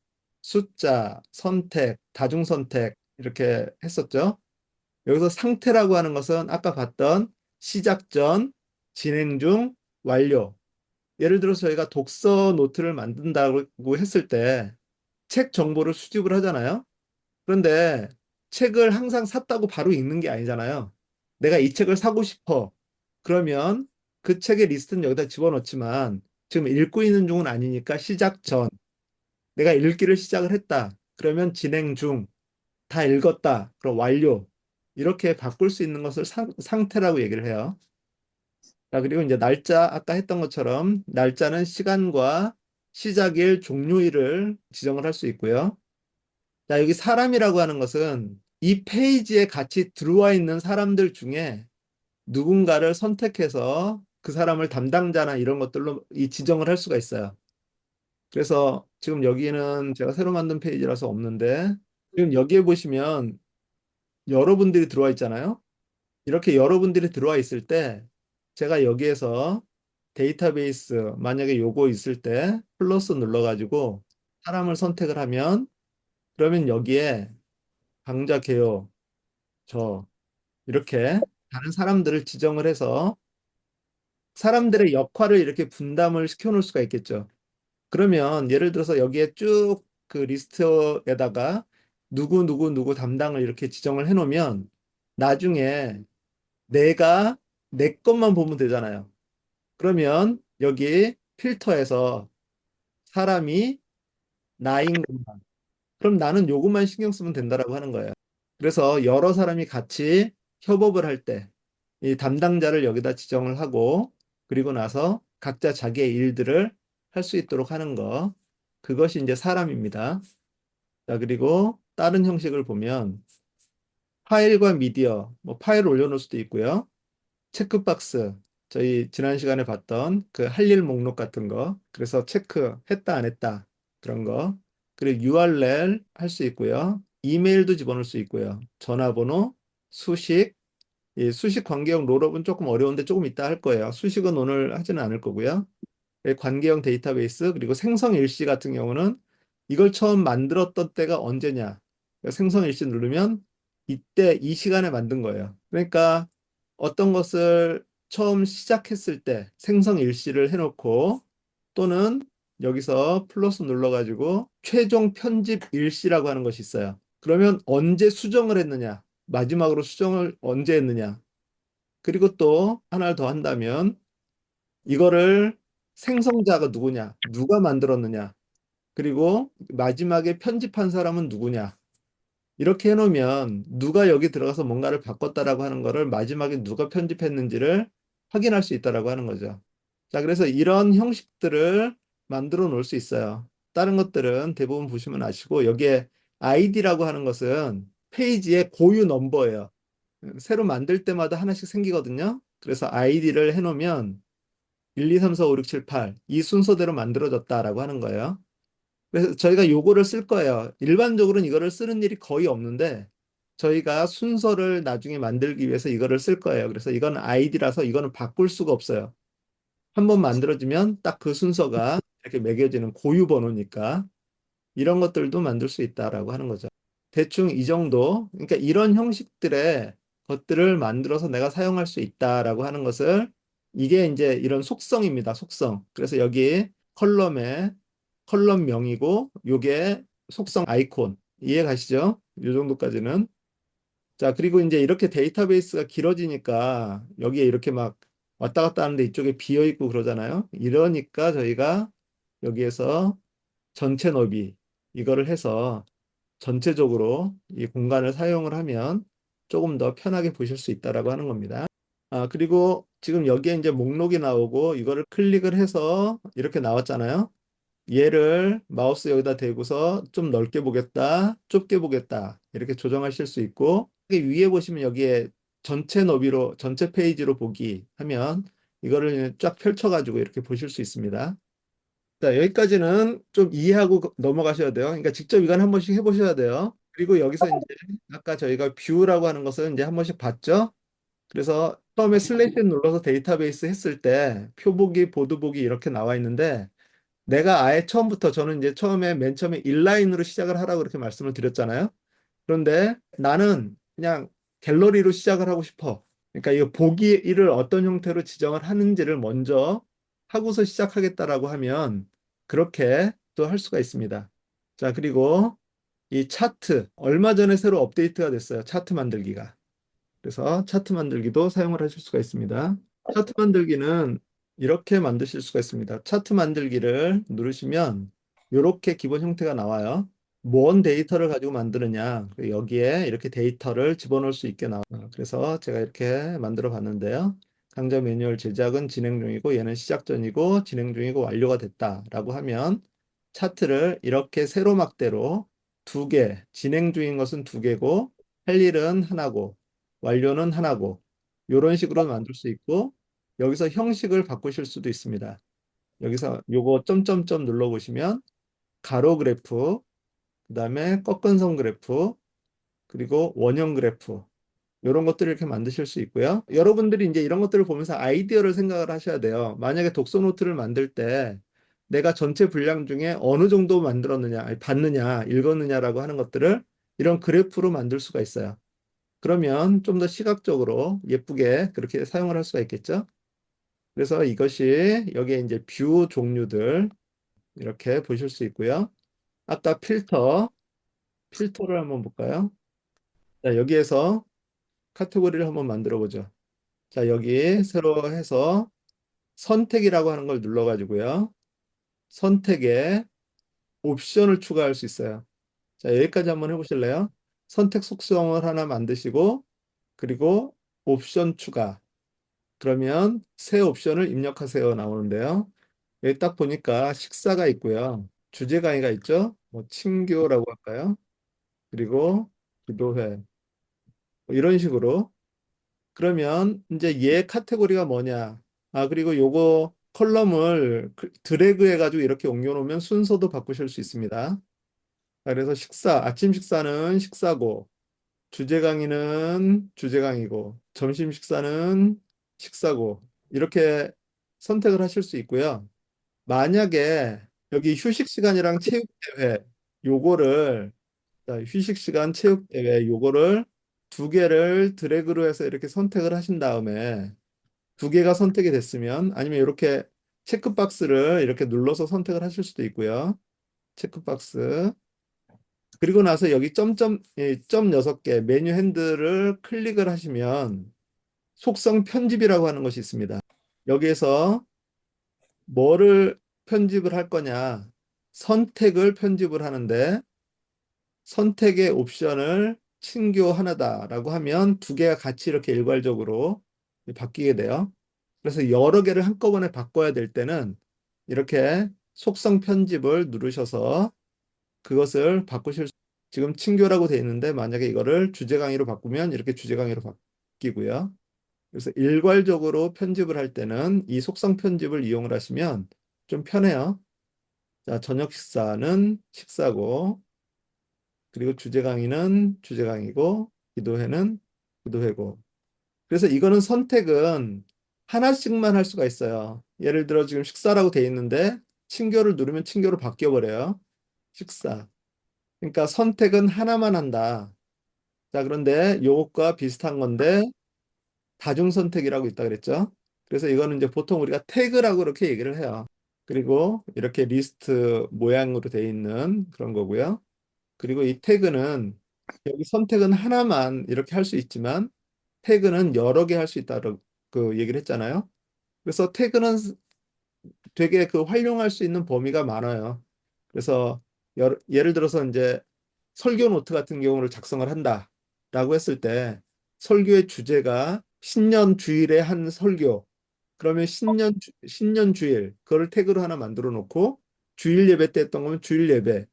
숫자, 선택, 다중 선택 이렇게 했었죠. 여기서 상태라고 하는 것은 아까 봤던 시작 전, 진행 중, 완료. 예를 들어서 저희가 독서 노트를 만든다고 했을 때 책 정보를 수집을 하잖아요. 그런데 책을 항상 샀다고 바로 읽는 게 아니잖아요. 내가 이 책을 사고 싶어. 그러면 그 책의 리스트는 여기다 집어넣지만 지금 읽고 있는 중은 아니니까 시작 전. 내가 읽기를 시작을 했다. 그러면 진행 중. 다 읽었다. 그럼 완료. 이렇게 바꿀 수 있는 것을 상태라고 얘기를 해요. 자, 그리고 이제 날짜, 아까 했던 것처럼 날짜는 시간과 시작일, 종료일을 지정을 할 수 있고요. 자, 여기 사람이라고 하는 것은 이 페이지에 같이 들어와 있는 사람들 중에 누군가를 선택해서 그 사람을 담당자나 이런 것들로 이 지정을 할 수가 있어요. 그래서 지금 여기는 제가 새로 만든 페이지라서 없는데 지금 여기에 보시면 여러분들이 들어와 있잖아요. 이렇게 여러분들이 들어와 있을 때 제가 여기에서 데이터베이스 만약에 요거 있을 때 플러스 눌러가지고 사람을 선택을 하면 그러면 여기에 강자 개요 저 이렇게 다른 사람들을 지정을 해서 사람들의 역할을 이렇게 분담을 시켜 놓을 수가 있겠죠. 그러면 예를 들어서 여기에 쭉 그 리스트에다가 누구 담당을 이렇게 지정을 해 놓으면 나중에 내가 내 것만 보면 되잖아요. 그러면 여기 필터에서 사람이 나인 것만. 그럼 나는 요것만 신경 쓰면 된다라고 하는 거예요. 그래서 여러 사람이 같이 협업을 할 때 이 담당자를 여기다 지정을 하고 그리고 나서 각자 자기의 일들을 할 수 있도록 하는 거. 그것이 이제 사람입니다. 자, 그리고 다른 형식을 보면 파일과 미디어, 뭐 파일을 올려놓을 수도 있고요. 체크박스. 저희 지난 시간에 봤던 그 할 일 목록 같은 거. 그래서 체크했다 안 했다 그런 거. 그리고 URL 할 수 있고요. 이메일도 집어넣을 수 있고요. 전화번호, 수식, 이 수식 관계형 롤업은 조금 어려운데 조금 이따 할 거예요. 수식은 오늘 하지는 않을 거고요. 관계형 데이터베이스 그리고 생성 일시 같은 경우는 이걸 처음 만들었던 때가 언제냐. 그러니까 생성 일시 누르면 이때 이 시간에 만든 거예요. 그러니까 어떤 것을 처음 시작했을 때 생성 일시를 해놓고 또는 여기서 플러스 눌러가지고 최종 편집 일시라고 하는 것이 있어요. 그러면 언제 수정을 했느냐, 마지막으로 수정을 언제 했느냐. 그리고 또 하나를 더 한다면 이거를 생성자가 누구냐, 누가 만들었느냐, 그리고 마지막에 편집한 사람은 누구냐. 이렇게 해놓으면 누가 여기 들어가서 뭔가를 바꿨다라고 하는 거를 마지막에 누가 편집했는지를 확인할 수 있다라고 하는 거죠. 자, 그래서 이런 형식들을 만들어 놓을 수 있어요. 다른 것들은 대부분 보시면 아시고 여기에 아이디라고 하는 것은 페이지의 고유 넘버예요. 새로 만들 때마다 하나씩 생기거든요. 그래서 아이디를 해놓으면 1, 2, 3, 4, 5, 6, 7, 8 이 순서대로 만들어졌다라고 하는 거예요. 그래서 저희가 요거를 쓸 거예요. 일반적으로는 이거를 쓰는 일이 거의 없는데 저희가 순서를 나중에 만들기 위해서 이거를 쓸 거예요. 그래서 이건 아이디라서 이거는 바꿀 수가 없어요. 한번 만들어지면 딱 그 순서가 이렇게 매겨지는 고유 번호니까 이런 것들도 만들 수 있다라고 하는 거죠. 대충 이 정도, 그러니까 이런 형식들의 것들을 만들어서 내가 사용할 수 있다라고 하는 것을 이게 이제 이런 속성입니다. 속성. 그래서 여기 컬럼에 컬럼명이고 요게 속성 아이콘. 이해 가시죠? 이 정도까지는. 자, 그리고 이제 이렇게 데이터베이스가 길어지니까 여기에 이렇게 막 왔다 갔다 하는데 이쪽에 비어 있고 그러잖아요. 이러니까 저희가 여기에서 전체 너비 이거를 해서 전체적으로 이 공간을 사용을 하면 조금 더 편하게 보실 수 있다라고 하는 겁니다. 아, 그리고 지금 여기에 이제 목록이 나오고 이거를 클릭을 해서 이렇게 나왔잖아요. 얘를 마우스 여기다 대고서 좀 넓게 보겠다, 좁게 보겠다 이렇게 조정하실 수 있고 여기 위에 보시면 여기에 전체 너비로 전체 페이지로 보기 하면 이거를 쫙 펼쳐가지고 이렇게 보실 수 있습니다. 자, 여기까지는 좀 이해하고 넘어가셔야 돼요. 그러니까 직접 이건 한 번씩 해보셔야 돼요. 그리고 여기서 이제 아까 저희가 뷰라고 하는 것은 이제 한 번씩 봤죠? 그래서 처음에 슬래시 눌러서 데이터베이스 했을 때 표보기, 보드보기 이렇게 나와 있는데 내가 아예 처음부터 저는 이제 처음에 맨 처음에 인라인으로 시작을 하라고 그렇게 말씀을 드렸잖아요. 그런데 나는 그냥 갤러리로 시작을 하고 싶어. 그러니까 이 보기를 어떤 형태로 지정을 하는지를 먼저 하고서 시작하겠다라고 하면 그렇게 또 할 수가 있습니다. 자, 그리고 이 차트 얼마 전에 새로 업데이트가 됐어요. 차트 만들기가. 그래서 차트 만들기도 사용을 하실 수가 있습니다. 차트 만들기는 이렇게 만드실 수가 있습니다. 차트 만들기를 누르시면 이렇게 기본 형태가 나와요. 뭔 데이터를 가지고 만드느냐. 여기에 이렇게 데이터를 집어넣을 수 있게 나와요. 그래서 제가 이렇게 만들어 봤는데요. 강좌 매뉴얼 제작은 진행 중이고 얘는 시작 전이고 진행 중이고 완료가 됐다라고 하면 차트를 이렇게 세로막대로 두 개, 진행 중인 것은 두 개고 할 일은 하나고 완료는 하나고 이런 식으로 만들 수 있고 여기서 형식을 바꾸실 수도 있습니다. 여기서 요거 점점점 눌러보시면 가로 그래프, 그 다음에 꺾은 선 그래프, 그리고 원형 그래프 이런 것들을 이렇게 만드실 수 있고요. 여러분들이 이제 이런 것들을 보면서 아이디어를 생각을 하셔야 돼요. 만약에 독서 노트를 만들 때 내가 전체 분량 중에 어느 정도 만들었느냐, 아니, 봤느냐, 읽었느냐라고 하는 것들을 이런 그래프로 만들 수가 있어요. 그러면 좀 더 시각적으로 예쁘게 그렇게 사용을 할 수가 있겠죠. 그래서 이것이 여기에 이제 뷰 종류들 이렇게 보실 수 있고요. 아까 필터를 한번 볼까요? 자, 여기에서 카테고리를 한번 만들어 보죠. 자, 여기 새로 해서 선택이라고 하는 걸 눌러가지고요. 선택에 옵션을 추가할 수 있어요. 자, 여기까지 한번 해보실래요? 선택 속성을 하나 만드시고, 그리고 옵션 추가. 그러면 새 옵션을 입력하세요 나오는데요. 여기 딱 보니까 식사가 있고요. 주제 강의가 있죠. 뭐 친교라고 할까요? 그리고 기도회. 뭐 이런 식으로. 그러면 이제 얘 카테고리가 뭐냐? 그리고 요거 컬럼을 드래그 해가지고 이렇게 옮겨놓으면 순서도 바꾸실 수 있습니다. 그래서 아침 식사는 식사고, 주제 강의는 주제 강의고, 점심 식사는 식사고, 이렇게 선택을 하실 수 있고요. 만약에 여기 휴식 시간이랑 체육 대회, 요거를, 자, 휴식 시간 체육 대회, 요거를 두 개를 드래그로 해서 이렇게 선택을 하신 다음에 두 개가 선택이 됐으면 아니면 이렇게 체크박스를 이렇게 눌러서 선택을 하실 수도 있고요. 체크박스. 그리고 나서 여기 점 6개 메뉴 핸들을 클릭을 하시면 속성 편집이라고 하는 것이 있습니다. 여기에서 뭐를 편집을 할 거냐? 선택을 편집을 하는데 선택의 옵션을 친교 하나다라고 하면 두 개가 같이 이렇게 일괄적으로 바뀌게 돼요. 그래서 여러 개를 한꺼번에 바꿔야 될 때는 이렇게 속성 편집을 누르셔서 그것을 지금 친교라고 되어 있는데 만약에 이거를 주제 강의로 바꾸면 이렇게 주제 강의로 바뀌고요. 그래서 일괄적으로 편집을 할 때는 이 속성 편집을 이용을 하시면 좀 편해요. 자, 저녁 식사는 식사고 그리고 주제 강의는 주제 강의고 기도회는 기도회고 그래서 이거는 선택은 하나씩만 할 수가 있어요. 예를 들어 지금 식사라고 돼 있는데 친교를 누르면 친교로 바뀌어 버려요. 식사. 그러니까 선택은 하나만 한다. 자, 그런데 요것과 비슷한 건데 다중 선택이라고 있다 그랬죠. 그래서 이거는 이제 보통 우리가 태그라고 이렇게 얘기를 해요. 그리고 이렇게 리스트 모양으로 돼 있는 그런 거고요. 그리고 이 태그는 여기 선택은 하나만 이렇게 할 수 있지만 태그는 여러 개 할 수 있다고 그 얘기를 했잖아요. 그래서 태그는 되게 그 활용할 수 있는 범위가 많아요. 그래서 예를 들어서 이제 설교 노트 같은 경우를 작성을 한다라고 했을 때 설교의 주제가 신년 주일에 한 설교 그러면 신년 주일 그거를 태그로 하나 만들어 놓고 주일 예배 때 했던 거면 주일 예배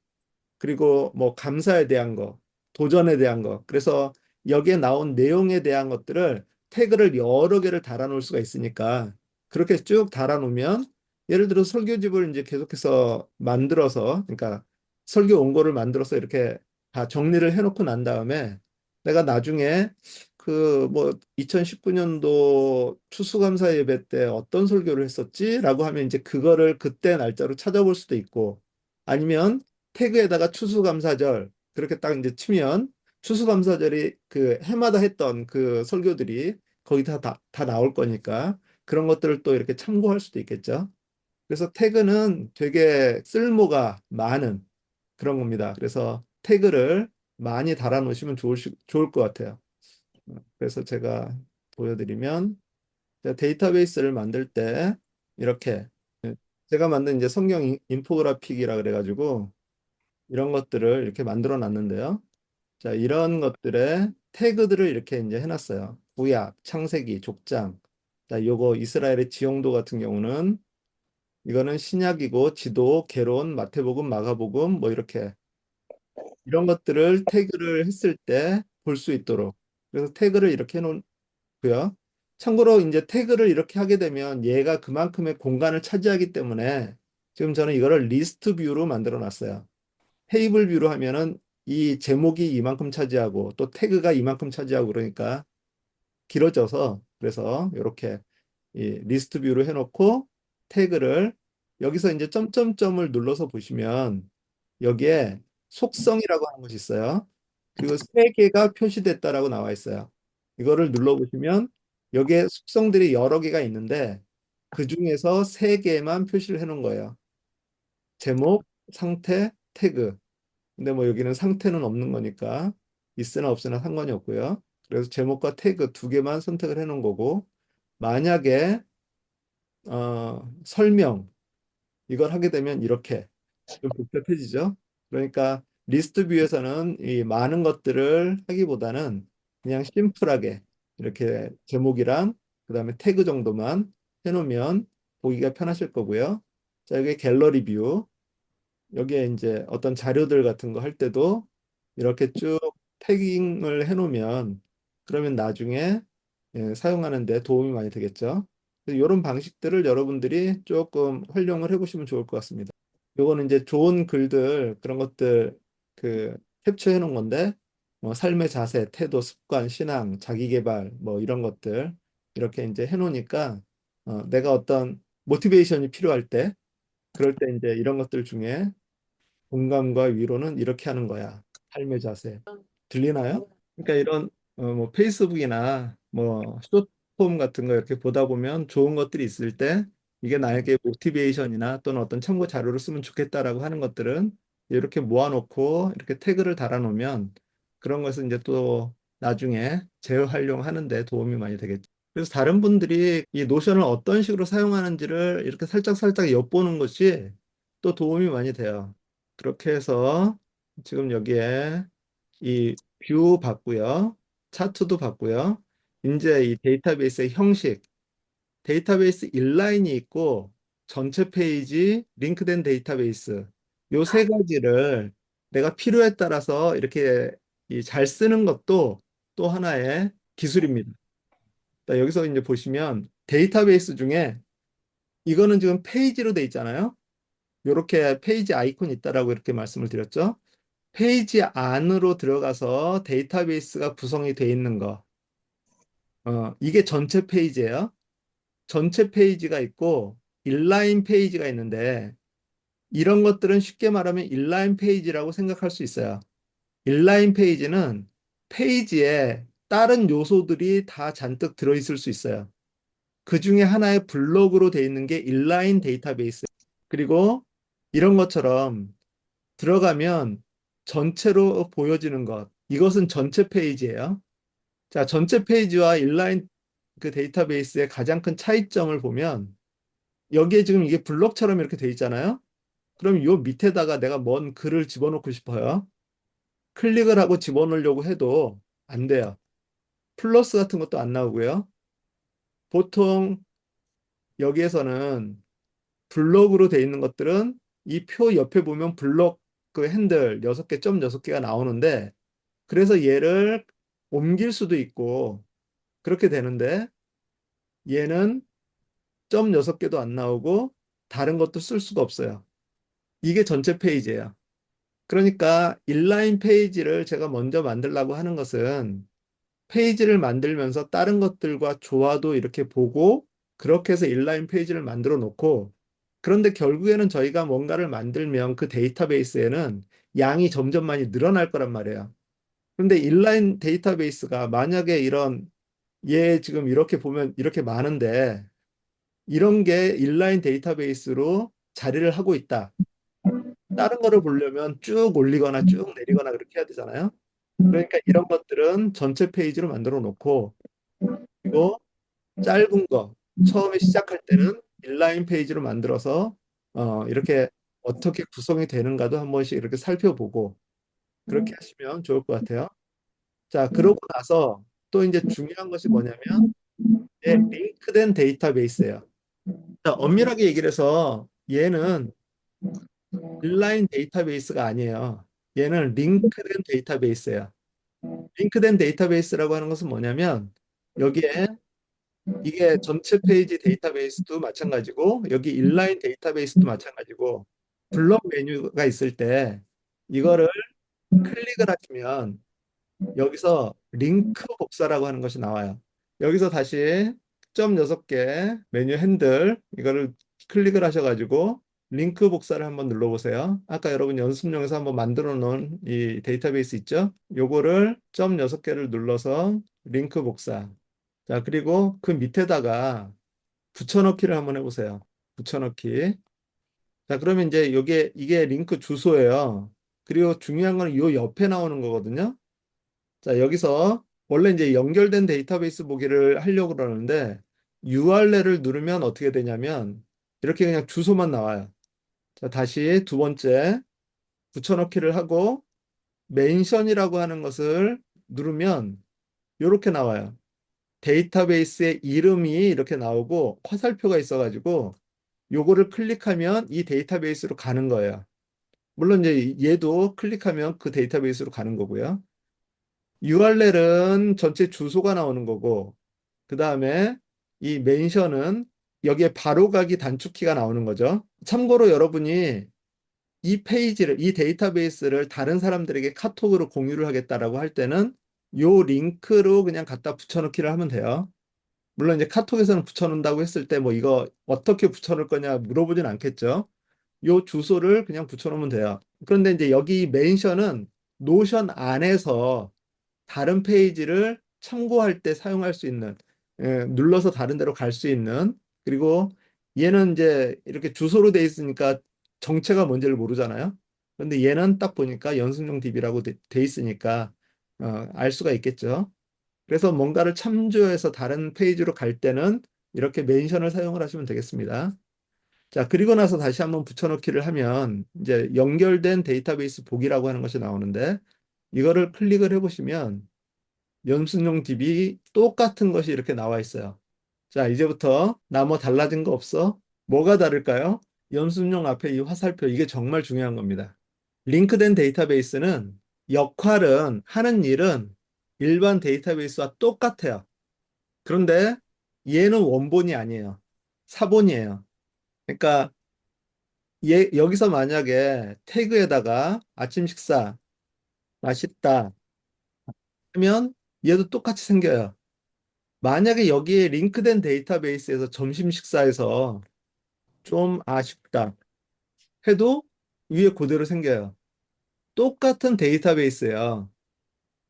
그리고 뭐 감사에 대한 거, 도전에 대한 거. 그래서 여기에 나온 내용에 대한 것들을 태그를 여러 개를 달아놓을 수가 있으니까 그렇게 쭉 달아놓으면 예를 들어 설교집을 이제 계속해서 만들어서 그러니까 설교 원고를 만들어서 이렇게 다 정리를 해놓고 난 다음에 내가 나중에 그 뭐 2019년도 추수감사 예배 때 어떤 설교를 했었지라고 하면 이제 그거를 그때 날짜로 찾아볼 수도 있고 아니면 태그에다가 추수감사절 그렇게 딱 이제 치면 추수감사절이 그 해마다 했던 그 설교들이 거기 다 나올 거니까 그런 것들을 또 이렇게 참고할 수도 있겠죠. 그래서 태그는 되게 쓸모가 많은 그런 겁니다. 그래서 태그를 많이 달아 놓으시면 좋을 것 같아요. 그래서 제가 보여드리면 제가 데이터베이스를 만들 때 이렇게 제가 만든 이제 성경 인포그래픽이라 그래가지고 이런 것들을 이렇게 만들어 놨는데요. 자, 이런 것들의 태그들을 이렇게 이제 해놨어요. 구약, 창세기, 족장. 자, 요거 이스라엘의 지형도 같은 경우는 이거는 신약이고 지도, 계론, 마태복음, 마가복음 뭐 이렇게 이런 것들을 태그를 했을 때 볼 수 있도록 그래서 태그를 이렇게 해놓고요. 참고로 이제 태그를 이렇게 하게 되면 얘가 그만큼의 공간을 차지하기 때문에 지금 저는 이거를 리스트 뷰로 만들어 놨어요. 테이블 뷰로 하면은 이 제목이 이만큼 차지하고 또 태그가 이만큼 차지하고 그러니까 길어져서 그래서 이렇게 이 리스트 뷰로 해놓고 태그를 여기서 이제 점점점을 눌러서 보시면 여기에 속성이라고 하는 것이 있어요. 그리고 세 개가 표시됐다라고 나와 있어요. 이거를 눌러보시면 여기에 속성들이 여러 개가 있는데 그 중에서 세 개만 표시를 해놓은 거예요. 제목, 상태, 태그. 근데 뭐 여기는 상태는 없는 거니까 있으나 없으나 상관이 없고요. 그래서 제목과 태그 두 개만 선택을 해 놓은 거고 만약에 설명 이걸 하게 되면 이렇게 좀 복잡해지죠. 그러니까 리스트 뷰에서는 이 많은 것들을 하기보다는 그냥 심플하게 이렇게 제목이랑 그다음에 태그 정도만 해놓으면 보기가 편하실 거고요. 자, 여기 갤러리 뷰. 여기에 이제 어떤 자료들 같은 거 할 때도 이렇게 쭉 태깅을 해놓으면 그러면 나중에 사용하는 데 도움이 많이 되겠죠. 이런 방식들을 여러분들이 조금 활용을 해보시면 좋을 것 같습니다. 요거는 이제 좋은 글들 그런 것들 그 캡처해 놓은 건데 뭐 삶의 자세, 태도, 습관, 신앙, 자기계발 뭐 이런 것들 이렇게 이제 해놓으니까 내가 어떤 모티베이션이 필요할 때 그럴 때 이제 이런 것들 중에 공감과 위로는 이렇게 하는 거야. 삶의 자세. 들리나요? 그러니까 이런 뭐 페이스북이나 뭐 쇼폼 같은 거 이렇게 보다 보면 좋은 것들이 있을 때 이게 나에게 모티베이션이나 또는 어떤 참고 자료로 쓰면 좋겠다라고 하는 것들은 이렇게 모아놓고 이렇게 태그를 달아놓으면 그런 것을 이제 또 나중에 재활용하는 데 도움이 많이 되겠죠. 그래서 다른 분들이 이 노션을 어떤 식으로 사용하는지를 이렇게 살짝 엿보는 것이 또 도움이 많이 돼요. 그렇게 해서 지금 여기에 이 뷰 봤고요. 차트도 봤고요. 이제 이 데이터베이스의 형식, 데이터베이스 인라인이 있고 전체 페이지, 링크된 데이터베이스 요 세 가지를 내가 필요에 따라서 이렇게 잘 쓰는 것도 또 하나의 기술입니다. 자, 여기서 이제 보시면 데이터베이스 중에 이거는 지금 페이지로 돼 있잖아요. 이렇게 페이지 아이콘이 있다라고 이렇게 말씀을 드렸죠. 페이지 안으로 들어가서 데이터베이스가 구성이 돼 있는 거. 이게 전체 페이지예요. 전체 페이지가 있고 인라인 페이지가 있는데 이런 것들은 쉽게 말하면 인라인 페이지라고 생각할 수 있어요. 인라인 페이지는 페이지에 다른 요소들이 다 잔뜩 들어있을 수 있어요. 그 중에 하나의 블록으로 돼 있는 게 인라인 데이터베이스. 그리고 이런 것처럼 들어가면 전체로 보여지는 것. 이것은 전체 페이지예요. 자, 전체 페이지와 인라인 그 데이터베이스의 가장 큰 차이점을 보면 여기에 지금 이게 블록처럼 이렇게 돼 있잖아요. 그럼 요 밑에다가 내가 뭔 글을 집어넣고 싶어요. 클릭을 하고 집어넣으려고 해도 안 돼요. 플러스 같은 것도 안 나오고요. 보통 여기에서는 블록으로 돼 있는 것들은 이 표 옆에 보면 블록 그 핸들 6개, 점 6개가 나오는데 그래서 얘를 옮길 수도 있고 그렇게 되는데 얘는 점 6개도 안 나오고 다른 것도 쓸 수가 없어요. 이게 전체 페이지예요. 그러니까 인라인 페이지를 제가 먼저 만들려고 하는 것은 페이지를 만들면서 다른 것들과 조화도 이렇게 보고 그렇게 해서 인라인 페이지를 만들어 놓고 그런데 결국에는 저희가 뭔가를 만들면 그 데이터베이스에는 양이 점점 많이 늘어날 거란 말이에요. 그런데 인라인 데이터베이스가 만약에 이런 얘 지금 이렇게 보면 이렇게 많은데 이런 게 인라인 데이터베이스로 자리를 하고 있다. 다른 거를 보려면 쭉 올리거나 쭉 내리거나 그렇게 해야 되잖아요. 그러니까 이런 것들은 전체 페이지로 만들어 놓고 그리고 짧은 거 처음에 시작할 때는 인라인 페이지로 만들어서 이렇게 어떻게 구성이 되는가도 한 번씩 이렇게 살펴보고 그렇게 하시면 좋을 것 같아요. 자, 그러고 나서 또 이제 중요한 것이 뭐냐면 링크된 데이터베이스예요. 자, 엄밀하게 얘기를 해서 얘는 인라인 데이터베이스가 아니에요. 얘는 링크된 데이터베이스예요. 링크된 데이터베이스라고 하는 것은 뭐냐면 여기에 이게 전체 페이지 데이터베이스도 마찬가지고 여기 인라인 데이터베이스도 마찬가지고 블록 메뉴가 있을 때 이거를 클릭을 하시면 여기서 링크 복사라고 하는 것이 나와요. 여기서 다시 점 6개 메뉴 핸들 이거를 클릭을 하셔가지고 링크 복사를 한번 눌러보세요. 아까 여러분 연습용에서 한번 만들어 놓은 이 데이터베이스 있죠? 요거를 점 6개를 눌러서 링크 복사. 자, 그리고 그 밑에다가 붙여넣기를 한번 해보세요. 붙여넣기. 자, 그러면 이제 이게 링크 주소예요. 그리고 중요한 거는 요 옆에 나오는 거거든요. 자, 여기서 원래 이제 연결된 데이터베이스 보기를 하려고 그러는데 URL을 누르면 어떻게 되냐면 이렇게 그냥 주소만 나와요. 자, 다시 두 번째 붙여넣기를 하고 멘션이라고 하는 것을 누르면 이렇게 나와요. 데이터베이스의 이름이 이렇게 나오고 화살표가 있어가지고 요거를 클릭하면 이 데이터베이스로 가는 거예요. 물론 이제 얘도 클릭하면 그 데이터베이스로 가는 거고요. URL은 전체 주소가 나오는 거고, 그 다음에 이 멘션은 여기에 바로가기 단축키가 나오는 거죠. 참고로 여러분이 이 페이지를, 이 데이터베이스를 다른 사람들에게 카톡으로 공유를 하겠다라고 할 때는 요 링크로 그냥 갖다 붙여넣기를 하면 돼요. 물론 이제 카톡에서는 붙여놓는다고 했을 때 뭐 이거 어떻게 붙여놓을 거냐 물어보진 않겠죠. 요 주소를 그냥 붙여놓으면 돼요. 그런데 이제 여기 멘션은 노션 안에서 다른 페이지를 참고할 때 사용할 수 있는, 눌러서 다른 데로 갈 수 있는, 그리고 얘는 이제 이렇게 주소로 돼 있으니까 정체가 뭔지를 모르잖아요. 근데 얘는 딱 보니까 연승용 DB라고 돼 있으니까 알 수가 있겠죠. 그래서 뭔가를 참조해서 다른 페이지로 갈 때는 이렇게 멘션을 사용을 하시면 되겠습니다. 자, 그리고 나서 다시 한번 붙여넣기를 하면 이제 연결된 데이터베이스 보기라고 하는 것이 나오는데 이거를 클릭을 해보시면 연습용 DB 똑같은 것이 이렇게 나와 있어요. 자, 이제부터 나 뭐 달라진 거 없어? 뭐가 다를까요? 연습용 앞에 이 화살표, 이게 정말 중요한 겁니다. 링크된 데이터베이스는 역할은, 하는 일은 일반 데이터베이스와 똑같아요. 그런데 얘는 원본이 아니에요. 사본이에요. 그러니까 여기서 만약에 태그에다가 아침 식사 맛있다 하면 얘도 똑같이 생겨요. 만약에 여기에 링크된 데이터베이스에서 점심 식사에서 좀 아쉽다 해도 위에 그대로 생겨요. 똑같은 데이터베이스예요.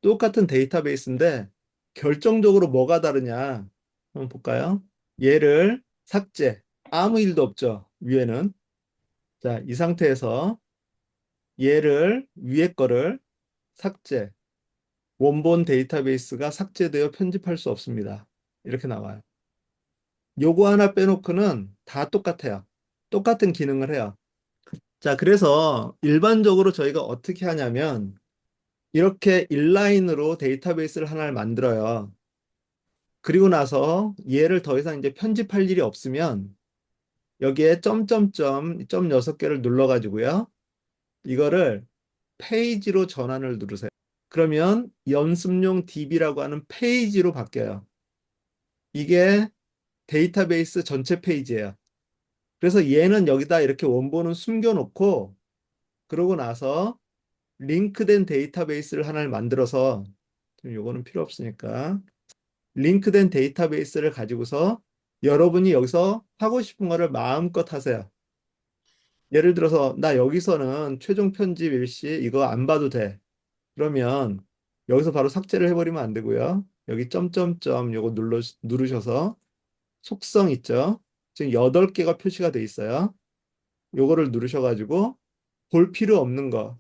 똑같은 데이터베이스인데 결정적으로 뭐가 다르냐? 한번 볼까요? 얘를 삭제. 아무 일도 없죠. 위에는. 자, 이 상태에서 얘를 위에 거를 삭제. 원본 데이터베이스가 삭제되어 편집할 수 없습니다. 이렇게 나와요. 요거 하나 빼놓고는 다 똑같아요. 똑같은 기능을 해요. 자, 그래서 일반적으로 저희가 어떻게 하냐면 이렇게 인라인으로 데이터베이스를 하나를 만들어요. 그리고 나서 얘를 더 이상 이제 편집할 일이 없으면 여기에 점점점 점 6개를 눌러가지고요. 이거를 페이지로 전환을 누르세요. 그러면 연습용 DB라고 하는 페이지로 바뀌어요. 이게 데이터베이스 전체 페이지예요. 그래서 얘는 여기다 이렇게 원본은 숨겨놓고 그러고 나서 링크된 데이터베이스를 하나를 만들어서 지금 요거는 필요 없으니까 링크된 데이터베이스를 가지고서 여러분이 여기서 하고 싶은 거를 마음껏 하세요. 예를 들어서 나 여기서는 최종 편집 일시 이거 안 봐도 돼. 그러면 여기서 바로 삭제를 해버리면 안 되고요. 여기 점점점 요거 누르셔서 속성 있죠? 지금 8개가 표시가 돼 있어요. 요거를 누르셔가지고 볼 필요 없는 거.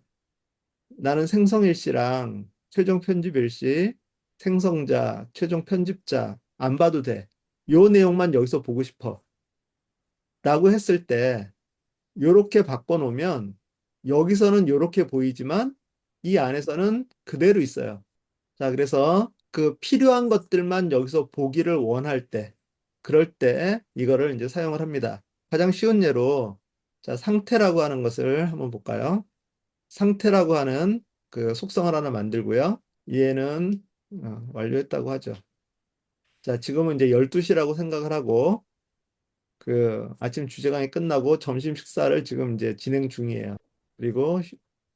나는 생성일시랑 최종 편집일시, 생성자, 최종 편집자 안 봐도 돼. 요 내용만 여기서 보고 싶어. 라고 했을 때 요렇게 바꿔놓으면 여기서는 요렇게 보이지만 이 안에서는 그대로 있어요. 자, 그래서 그 필요한 것들만 여기서 보기를 원할 때, 그럴 때 이거를 이제 사용을 합니다. 가장 쉬운 예로, 자, 상태라고 하는 것을 한번 볼까요? 상태라고 하는 그 속성을 하나 만들고요. 얘는 완료했다고 하죠. 자, 지금은 이제 12시라고 생각을 하고, 그 아침 주제강의 끝나고 점심 식사를 지금 이제 진행 중이에요. 그리고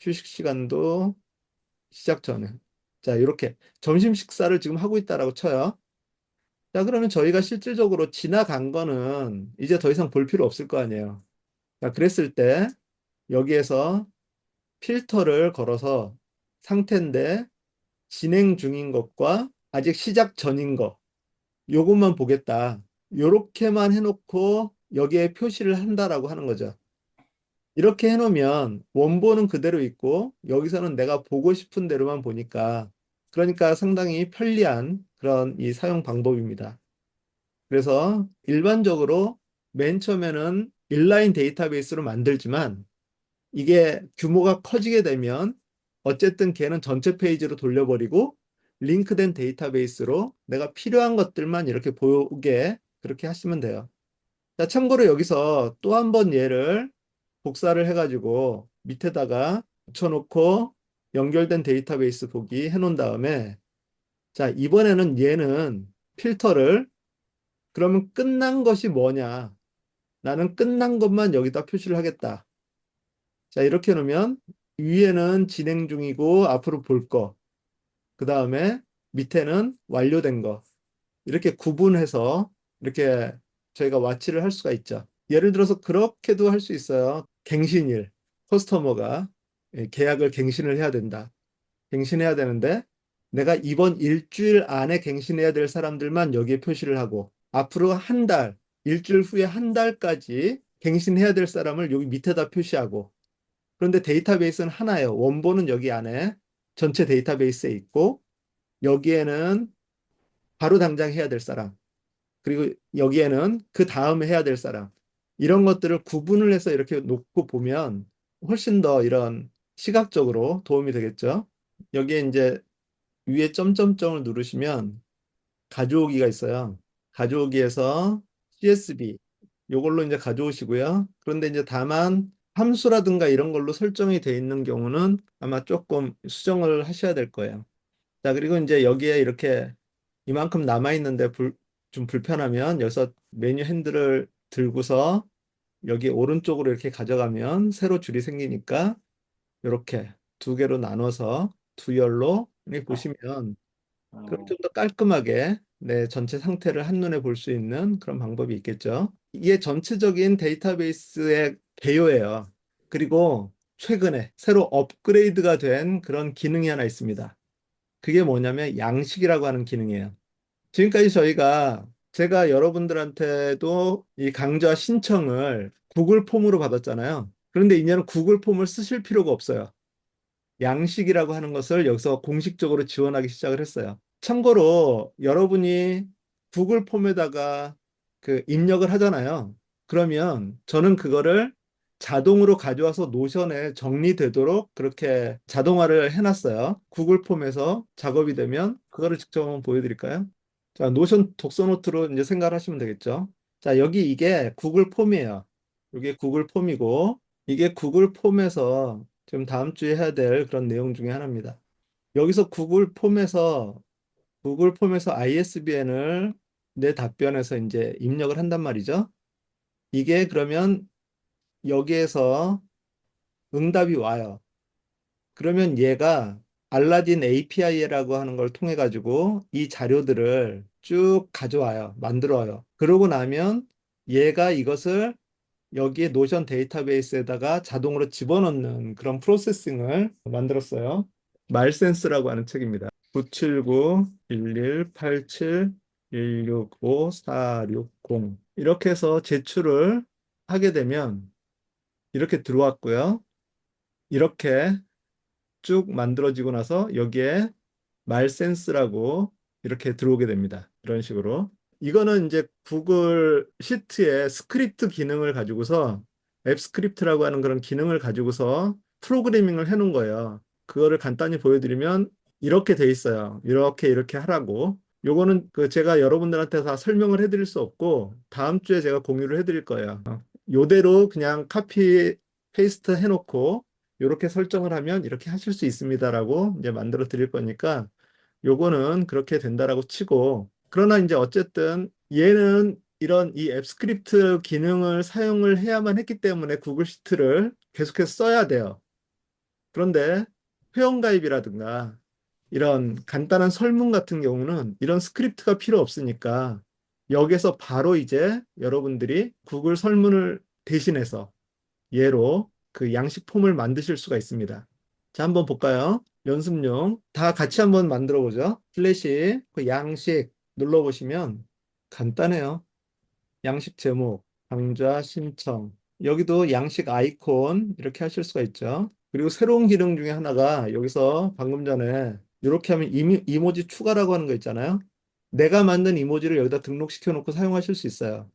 휴식 시간도 시작 전에. 자, 이렇게 점심 식사를 지금 하고 있다라고 쳐요. 자, 그러면 저희가 실질적으로 지나간 거는 이제 더 이상 볼 필요 없을 거 아니에요. 자, 그랬을 때 여기에서 필터를 걸어서 상태인데 진행 중인 것과 아직 시작 전인 것, 요것만 보겠다. 요렇게만 해놓고 여기에 표시를 한다라고 하는 거죠. 이렇게 해놓으면 원본은 그대로 있고 여기서는 내가 보고 싶은 대로만 보니까 그러니까 상당히 편리한 그런 이 사용 방법입니다. 그래서 일반적으로 맨 처음에는 인라인 데이터베이스로 만들지만 이게 규모가 커지게 되면 어쨌든 걔는 전체 페이지로 돌려버리고 링크된 데이터베이스로 내가 필요한 것들만 이렇게 보게 그렇게 하시면 돼요. 자, 참고로 여기서 또 한 번 얘를 복사를 해가지고 밑에다가 붙여놓고 연결된 데이터베이스 보기 해놓은 다음에 자, 이번에는 얘는 필터를 그러면 끝난 것이 뭐냐? 나는 끝난 것만 여기다 표시를 하겠다. 자, 이렇게 놓으면 위에는 진행 중이고 앞으로 볼 거, 그 다음에 밑에는 완료된 거. 이렇게 구분해서 이렇게 저희가 와치를 할 수가 있죠. 예를 들어서 그렇게도 할 수 있어요. 갱신일. 커스터머가 계약을 갱신을 해야 된다. 갱신해야 되는데 내가 이번 일주일 안에 갱신해야 될 사람들만 여기에 표시를 하고 앞으로 한 달, 일주일 후에 한 달까지 갱신해야 될 사람을 여기 밑에다 표시하고 그런데 데이터베이스는 하나예요. 원본은 여기 안에 전체 데이터베이스에 있고 여기에는 바로 당장 해야 될 사람 그리고 여기에는 그 다음에 해야 될 사람 이런 것들을 구분을 해서 이렇게 놓고 보면 훨씬 더 이런 시각적으로 도움이 되겠죠. 여기에 이제 위에 점점점을 누르시면 가져오기가 있어요. 가져오기에서 CSV 요걸로 이제 가져오시고요. 그런데 이제 다만 함수라든가 이런 걸로 설정이 돼 있는 경우는 아마 조금 수정을 하셔야 될 거예요. 자, 그리고 이제 여기에 이렇게 이만큼 남아 있는데 좀 불편하면 여기서 메뉴 핸들을 들고서 여기 오른쪽으로 이렇게 가져가면 세로 줄이 생기니까 이렇게 두 개로 나눠서 두 열로 이렇게 보시면 그럼 음, 좀 더 깔끔하게 내 전체 상태를 한눈에 볼 수 있는 그런 방법이 있겠죠. 이게 전체적인 데이터베이스의 개요예요. 그리고 최근에 새로 업그레이드가 된 그런 기능이 하나 있습니다. 그게 뭐냐면 양식이라고 하는 기능이에요. 지금까지 제가 여러분들한테도 이 강좌 신청을 구글 폼으로 받았잖아요. 그런데 이제는 구글 폼을 쓰실 필요가 없어요. 양식이라고 하는 것을 여기서 공식적으로 지원하기 시작을 했어요. 참고로 여러분이 구글 폼에다가 그 입력을 하잖아요. 그러면 저는 그거를 자동으로 가져와서 노션에 정리되도록 그렇게 자동화를 해놨어요. 구글 폼에서 작업이 되면 그거를 직접 한번 보여드릴까요? 자, 노션 독서 노트로 이제 생각하시면 되겠죠. 자, 여기 이게 구글 폼이에요. 이게 구글 폼이고 이게 구글 폼에서 지금 다음 주에 해야 될 그런 내용 중에 하나입니다. 여기서 구글 폼에서 ISBN을 내 답변에서 이제 입력을 한단 말이죠. 이게 그러면 여기에서 응답이 와요. 그러면 얘가 알라딘 API라고 하는 걸 통해 가지고 이 자료들을 쭉 가져와요. 만들어요. 그러고 나면 얘가 이것을 여기에 노션 데이터베이스에다가 자동으로 집어넣는 그런 프로세싱을 만들었어요. 말센스라고 하는 책입니다. 979-1187-165460 이렇게 해서 제출을 하게 되면 이렇게 들어왔고요. 이렇게 쭉 만들어지고 나서 여기에 말센스라고 이렇게 들어오게 됩니다. 이런 식으로. 이거는 이제 구글 시트의 스크립트 기능을 가지고서 앱 스크립트라고 하는 그런 기능을 가지고서 프로그래밍을 해놓은 거예요. 그거를 간단히 보여드리면 이렇게 돼 있어요. 이렇게 하라고. 요거는 그 제가 여러분들한테 다 설명을 해드릴 수 없고 다음 주에 제가 공유를 해드릴 거예요. 요대로 그냥 카피 페이스트 해놓고 이렇게 설정을 하면 이렇게 하실 수 있습니다라고 이제 만들어 드릴 거니까 요거는 그렇게 된다라고 치고 그러나 이제 어쨌든 얘는 이런 이 앱 스크립트 기능을 사용을 해야만 했기 때문에 구글 시트를 계속해서 써야 돼요. 그런데 회원가입이라든가 이런 간단한 설문 같은 경우는 이런 스크립트가 필요 없으니까 여기서 바로 이제 여러분들이 구글 설문을 대신해서 얘로 그 양식 폼을 만드실 수가 있습니다. 자, 한번 볼까요? 연습용. 다 같이 한번 만들어 보죠. 슬래시 그 양식 눌러보시면 간단해요. 양식 제목, 강좌 신청. 여기도 양식 아이콘 이렇게 하실 수가 있죠. 그리고 새로운 기능 중에 하나가 여기서 방금 전에 이렇게 하면 이모지 추가라고 하는 거 있잖아요. 내가 만든 이모지를 여기다 등록시켜 놓고 사용하실 수 있어요.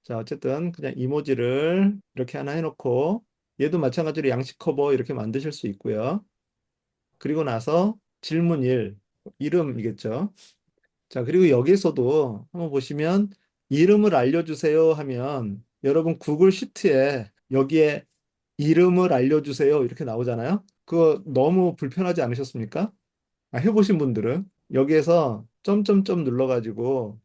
자, 어쨌든 그냥 이모지를 이렇게 하나 해놓고 얘도 마찬가지로 양식 커버 이렇게 만드실 수 있고요. 그리고 나서 질문 1, 이름이겠죠. 자, 그리고 여기서도 한번 보시면 이름을 알려주세요 하면 여러분 구글 시트에 여기에 이름을 알려주세요 이렇게 나오잖아요. 그거 너무 불편하지 않으셨습니까? 해보신 분들은 여기에서 점점점 눌러가지고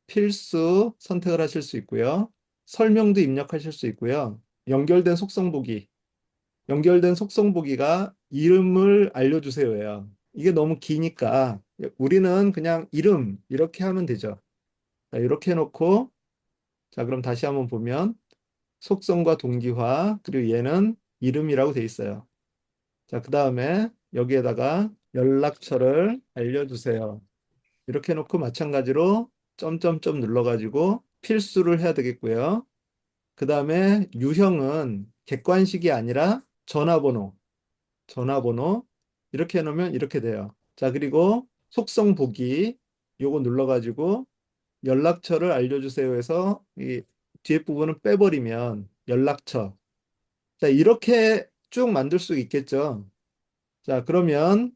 필수 선택을 하실 수 있고요. 설명도 입력하실 수 있고요. 연결된 속성 보기. 연결된 속성 보기가 이름을 알려주세요예요. 이게 너무 기니까 우리는 그냥 이름 이렇게 하면 되죠. 자, 이렇게 해놓고 자, 그럼 다시 한번 보면 속성과 동기화 그리고 얘는 이름이라고 돼 있어요. 자, 그 다음에 여기에다가 연락처를 알려주세요. 이렇게 해놓고 마찬가지로 점점점 눌러가지고 필수를 해야 되겠고요. 그 다음에 유형은 객관식이 아니라 전화번호, 전화번호 이렇게 해놓으면 이렇게 돼요. 자, 그리고 속성 보기 요거 눌러가지고 연락처를 알려주세요 해서 이 뒤에 부분은 빼버리면 연락처. 자, 이렇게 쭉 만들 수 있겠죠. 자, 그러면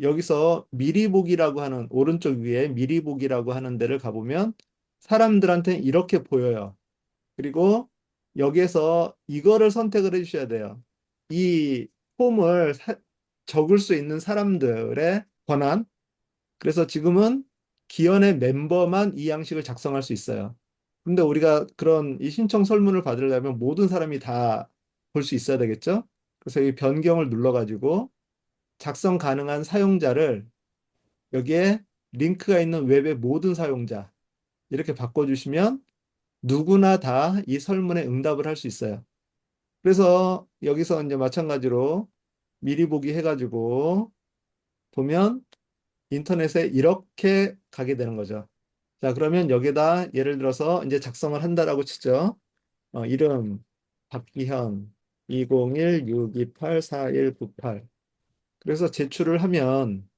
여기서 미리 보기라고 하는 오른쪽 위에 미리 보기라고 하는 데를 가보면 사람들한테 이렇게 보여요. 그리고 여기에서 이거를 선택을 해주셔야 돼요. 이 폼을 적을 수 있는 사람들의 권한. 그래서 지금은 기원의 멤버만 이 양식을 작성할 수 있어요. 근데 우리가 그런 이 신청 설문을 받으려면 모든 사람이 다 볼 수 있어야 되겠죠? 그래서 이 변경을 눌러가지고 작성 가능한 사용자를 여기에 링크가 있는 웹의 모든 사용자 이렇게 바꿔주시면 누구나 다 이 설문에 응답을 할 수 있어요. 그래서 여기서 이제 마찬가지로 미리 보기 해가지고 보면 인터넷에 이렇게 가게 되는 거죠. 자, 그러면 여기다 예를 들어서 이제 작성을 한다라고 치죠. 이름 박기현 201-628-4198 그래서 제출을 하면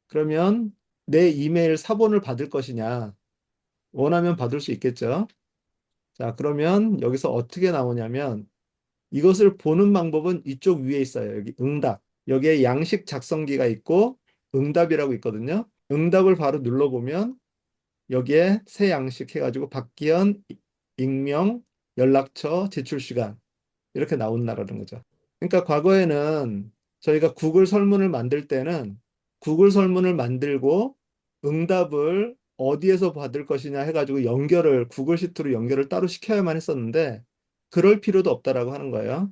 그러면 내 이메일 사본을 받을 것이냐 원하면 받을 수 있겠죠. 자, 그러면 여기서 어떻게 나오냐면 이것을 보는 방법은 이쪽 위에 있어요. 여기 응답. 여기에 양식 작성기가 있고 응답이라고 있거든요. 응답을 바로 눌러보면 여기에 새 양식 해가지고 박기현 익명 연락처 제출 시간 이렇게 나온다라는 거죠. 그러니까 과거에는 저희가 구글 설문을 만들 때는 구글 설문을 만들고 응답을 어디에서 받을 것이냐 해가지고 연결을 구글 시트로 연결을 따로 시켜야만 했었는데 그럴 필요도 없다라고 하는 거예요.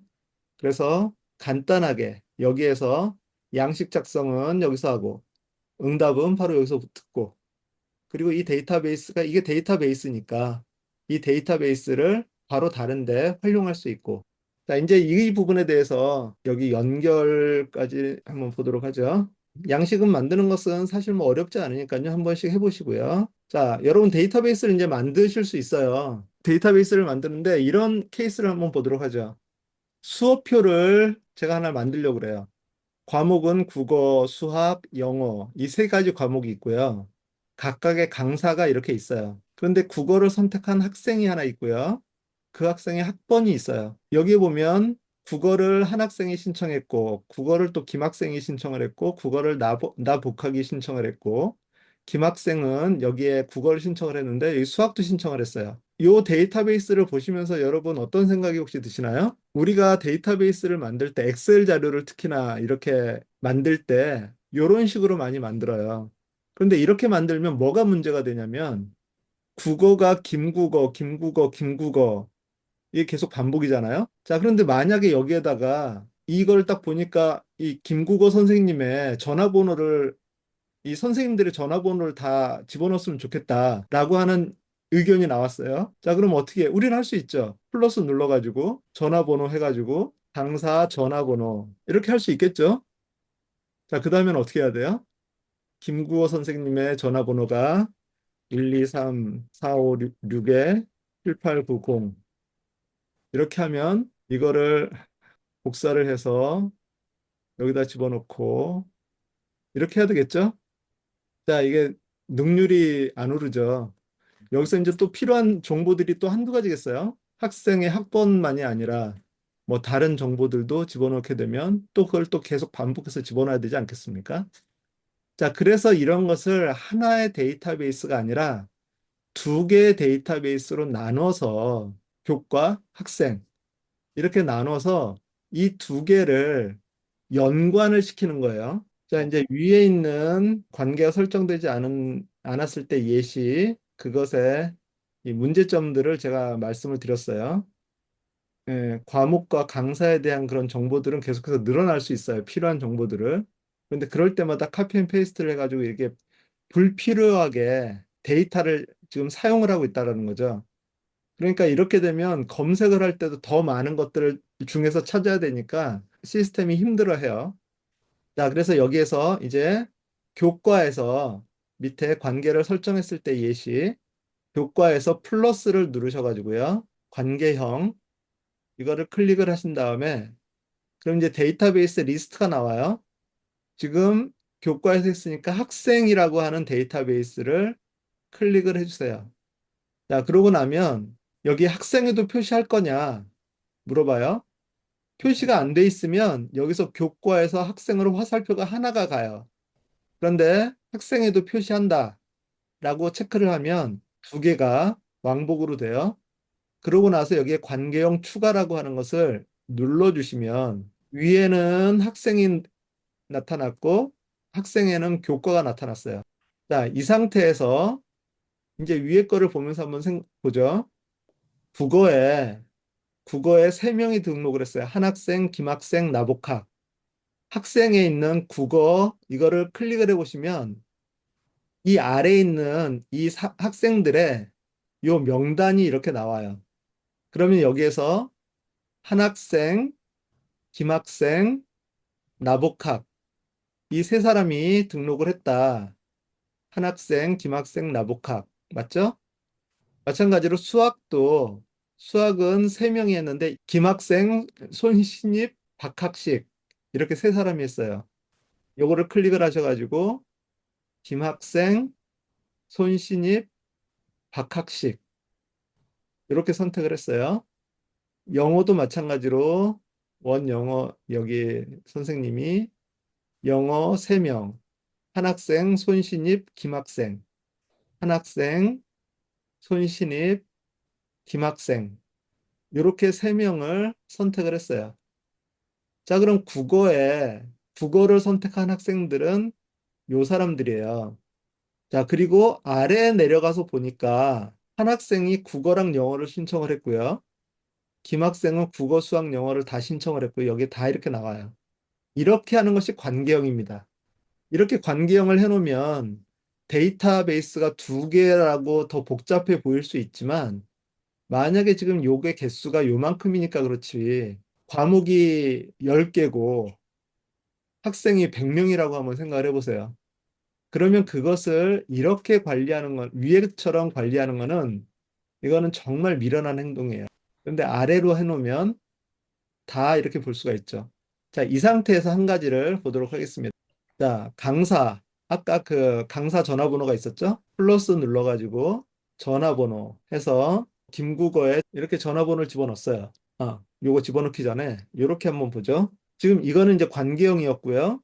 그래서 간단하게 여기에서 양식 작성은 여기서 하고 응답은 바로 여기서 듣고 그리고 이 데이터베이스가 이게 데이터베이스니까 이 데이터베이스를 바로 다른데 활용할 수 있고 자 이제 이 부분에 대해서 여기 연결까지 한번 보도록 하죠. 양식은 만드는 것은 사실 뭐 어렵지 않으니까요. 한 번씩 해보시고요. 자, 여러분 데이터베이스를 이제 만드실 수 있어요. 데이터베이스를 만드는데 이런 케이스를 한번 보도록 하죠. 수업표를 제가 하나 만들려고 그래요. 과목은 국어, 수학, 영어 이 세 가지 과목이 있고요. 각각의 강사가 이렇게 있어요. 그런데 국어를 선택한 학생이 하나 있고요. 그 학생의 학번이 있어요. 여기 보면 국어를 한 학생이 신청했고, 국어를 또 김학생이 신청을 했고, 국어를 나복학이 신청을 했고, 김학생은 여기에 국어를 신청을 했는데, 여기 수학도 신청을 했어요. 이 데이터베이스를 보시면서 여러분 어떤 생각이 혹시 드시나요? 우리가 데이터베이스를 만들 때 엑셀 자료를 특히나 이렇게 만들 때 이런 식으로 많이 만들어요. 그런데 이렇게 만들면 뭐가 문제가 되냐면 국어가 김국어, 김국어, 김국어 이게 계속 반복이잖아요. 자, 그런데 만약에 여기에다가 이걸 딱 보니까 이 김국어 선생님의 전화번호를 이 선생님들의 전화번호를 다 집어넣었으면 좋겠다라고 하는 의견이 나왔어요. 자, 그럼 어떻게 해? 우리는 할 수 있죠. 플러스 눌러가지고 전화번호 해가지고 당사 전화번호 이렇게 할 수 있겠죠. 자, 그 다음엔 어떻게 해야 돼요? 김국어 선생님의 전화번호가 123-4566에 7890 이렇게 하면 이거를 복사를 해서 여기다 집어넣고 이렇게 해야 되겠죠? 자, 이게 능률이 안 오르죠. 여기서 이제 또 필요한 정보들이 또 한두 가지겠어요. 학생의 학번만이 아니라 뭐 다른 정보들도 집어넣게 되면 또 그걸 또 계속 반복해서 집어넣어야 되지 않겠습니까? 자, 그래서 이런 것을 하나의 데이터베이스가 아니라 두 개의 데이터베이스로 나눠서 교과, 학생 이렇게 나눠서 이 두 개를 연관을 시키는 거예요. 자, 이제 위에 있는 관계가 설정되지 않았을 때 예시. 그것의 이 문제점들을 제가 말씀을 드렸어요. 예, 과목과 강사에 대한 그런 정보들은 계속해서 늘어날 수 있어요. 필요한 정보들을. 그런데 그럴 때마다 카피 앤 페이스트를 해가지고 이렇게 불필요하게 데이터를 지금 사용을 하고 있다는 거죠. 그러니까 이렇게 되면 검색을 할 때도 더 많은 것들을 중에서 찾아야 되니까 시스템이 힘들어해요. 자, 그래서 여기에서 이제 교과에서 밑에 관계를 설정했을 때 예시, 교과에서 플러스를 누르셔가지고요. 관계형, 이거를 클릭을 하신 다음에, 그럼 이제 데이터베이스 리스트가 나와요. 지금 교과에서 했으니까 학생이라고 하는 데이터베이스를 클릭을 해주세요. 자, 그러고 나면 여기 학생에도 표시할 거냐 물어봐요. 표시가 안 돼 있으면 여기서 교과에서 학생으로 화살표가 하나가 가요. 그런데 학생에도 표시한다 라고 체크를 하면 두 개가 왕복으로 돼요. 그러고 나서 여기에 관계형 추가라고 하는 것을 눌러주시면 위에는 학생이 나타났고 학생에는 교과가 나타났어요. 자, 이 상태에서 이제 위에 거를 보면서 한번 보죠. 국어에 국어에 세 명이 등록을 했어요. 한학생, 김학생, 나복학. 학생에 있는 국어 이거를 클릭을 해보시면 이 아래에 있는 이 학생들의 요 명단이 이렇게 나와요. 그러면 여기에서 한학생, 김학생, 나복학 이 세 사람이 등록을 했다. 한학생, 김학생, 나복학 맞죠? 마찬가지로 수학은 세 명이 했는데 김학생, 손신입, 박학식 이렇게 세 사람이 했어요. 요거를 클릭을 하셔가지고 김학생, 손신입, 박학식 이렇게 선택을 했어요. 영어도 마찬가지로 원영어 여기 선생님이 영어 3명, 한학생, 손신입, 김학생, 한학생, 손신입, 김학생 이렇게 3명을 선택을 했어요. 자, 그럼 국어를 선택한 학생들은 요 사람들이에요. 자, 그리고 아래에 내려가서 보니까 한 학생이 국어랑 영어를 신청을 했고요. 김 학생은 국어, 수학, 영어를 다 신청을 했고요. 여기 다 이렇게 나와요. 이렇게 하는 것이 관계형입니다. 이렇게 관계형을 해놓으면 데이터베이스가 두 개라고 더 복잡해 보일 수 있지만 만약에 지금 요게 개수가 요만큼이니까 그렇지 과목이 10개고 학생이 100명이라고 한번 생각을 해보세요. 그러면 그것을 이렇게 관리하는 건, 위에처럼 관리하는 거는 이거는 정말 미련한 행동이에요. 그런데 아래로 해놓으면 다 이렇게 볼 수가 있죠. 자, 이 상태에서 한 가지를 보도록 하겠습니다. 자, 아까 그 강사 전화번호가 있었죠? 플러스 눌러가지고 전화번호 해서 김국어에 이렇게 전화번호를 집어넣었어요. 요거 집어넣기 전에 이렇게 한번 보죠. 지금 이거는 이제 관계형이었고요.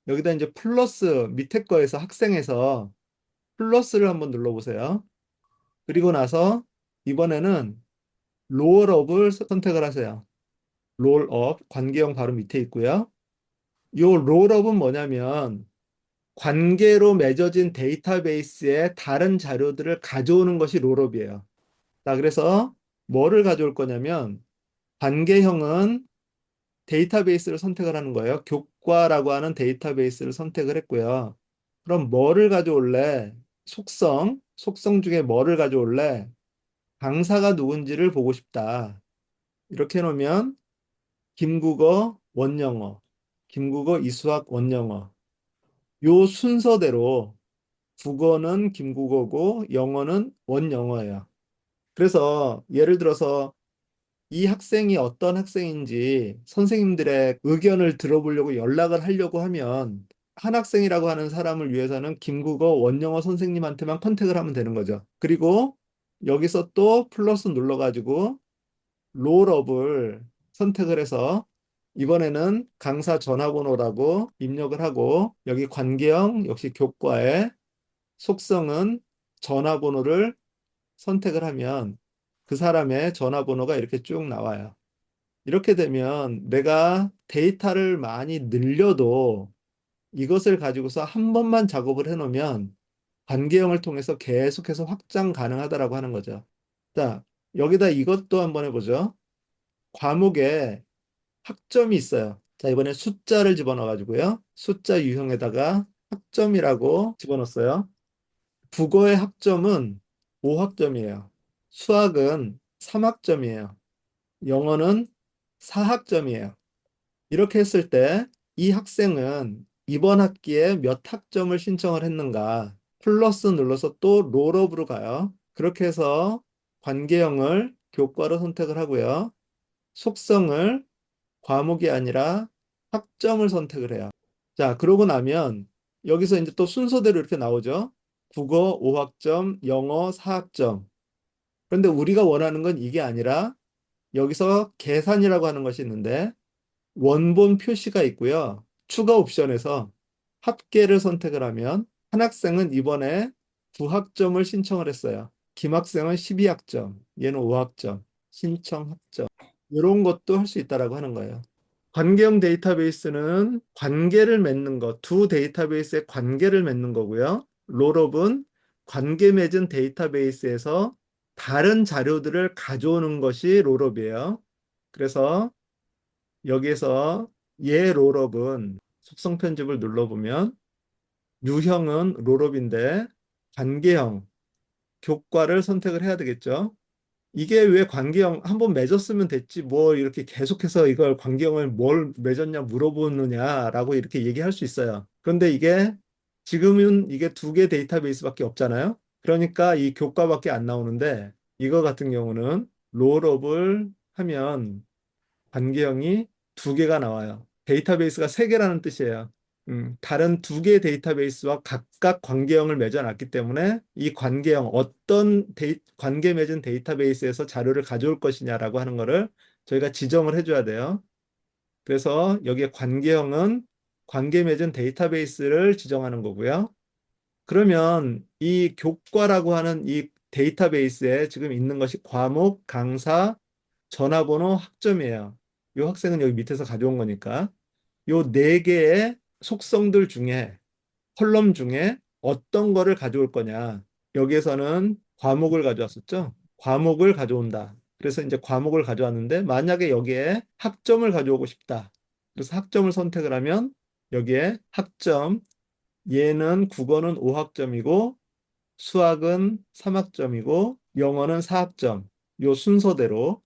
여기다 이제 플러스 밑에 거에서 학생에서 플러스를 한번 눌러보세요. 그리고 나서 이번에는 롤업을 선택을 하세요. 롤업 관계형 바로 밑에 있고요. 요 롤업은 뭐냐면 관계로 맺어진 데이터베이스에 다른 자료들을 가져오는 것이 롤업이에요. 자, 그래서 뭐를 가져올 거냐면 관계형은 데이터베이스를 선택을 하는 거예요. 교과라고 하는 데이터베이스를 선택을 했고요. 그럼 뭐를 가져올래? 속성 중에 뭐를 가져올래? 강사가 누군지를 보고 싶다. 이렇게 해놓으면 김국어, 원영어, 김국어, 이수학, 원영어. 요 순서대로 국어는 김국어고 영어는 원영어예요. 그래서 예를 들어서 이 학생이 어떤 학생인지 선생님들의 의견을 들어보려고 연락을 하려고 하면 한 학생이라고 하는 사람을 위해서는 김국어 원영어 선생님한테만 컨택을 하면 되는 거죠. 그리고 여기서 또 플러스 눌러가지고 롤업을 선택을 해서 이번에는 강사 전화번호라고 입력을 하고 여기 관계형 역시 교과에 속성은 전화번호를 선택을 하면 그 사람의 전화번호가 이렇게 쭉 나와요. 이렇게 되면 내가 데이터를 많이 늘려도 이것을 가지고서 한 번만 작업을 해놓으면 관계형을 통해서 계속해서 확장 가능하다라고 하는 거죠. 자, 여기다 이것도 한번 해보죠. 과목에 학점이 있어요. 자, 이번에 숫자를 집어넣어 가지고요. 숫자 유형에다가 학점이라고 집어넣었어요. 국어의 학점은 5학점이에요. 수학은 3학점이에요. 영어는 4학점이에요. 이렇게 했을 때 이 학생은 이번 학기에 몇 학점을 신청을 했는가 플러스 눌러서 또 롤업으로 가요. 그렇게 해서 관계형을 교과로 선택을 하고요. 속성을 과목이 아니라 학점을 선택을 해요. 자, 그러고 나면 여기서 이제 또 순서대로 이렇게 나오죠. 국어 5학점, 영어 4학점. 그런데 우리가 원하는 건 이게 아니라 여기서 계산이라고 하는 것이 있는데 원본 표시가 있고요. 추가 옵션에서 합계를 선택을 하면 한 학생은 이번에 9학점을 신청을 했어요. 김 학생은 12학점, 얘는 5학점, 신청 학점. 이런 것도 할 수 있다라고 하는 거예요. 관계형 데이터베이스는 관계를 맺는 것, 두 데이터베이스의 관계를 맺는 거고요. 롤업은 관계 맺은 데이터베이스에서 다른 자료들을 가져오는 것이 롤업이에요. 그래서 여기에서 얘 롤업은 속성 편집을 눌러보면 유형은 롤업인데 관계형, 교과를 선택을 해야 되겠죠. 이게 왜 관계형 한번 맺었으면 됐지 뭐 이렇게 계속해서 이걸 관계형을 뭘 맺었냐 물어보느냐라고 이렇게 얘기할 수 있어요. 그런데 이게 지금은 이게 두 개 데이터베이스밖에 없잖아요. 그러니까 이 교과밖에 안 나오는데 이거 같은 경우는 롤업을 하면 관계형이 두 개가 나와요. 데이터베이스가 세 개라는 뜻이에요. 다른 두 개의 데이터베이스와 각각 관계형을 맺어놨기 때문에 이 관계형, 관계 맺은 데이터베이스에서 자료를 가져올 것이냐라고 하는 거를 저희가 지정을 해줘야 돼요. 그래서 여기에 관계형은 관계 맺은 데이터베이스를 지정하는 거고요. 그러면 이 교과라고 하는 이 데이터베이스에 지금 있는 것이 과목, 강사, 전화번호, 학점이에요. 이 학생은 여기 밑에서 가져온 거니까. 요 네 개의 속성들 중에 컬럼 중에 어떤 거를 가져올 거냐. 여기에서는 과목을 가져왔었죠. 과목을 가져온다. 그래서 이제 과목을 가져왔는데 만약에 여기에 학점을 가져오고 싶다. 그래서 학점을 선택을 하면 여기에 학점, 얘는 국어는 5학점이고 수학은 3학점이고 영어는 4학점. 요 순서대로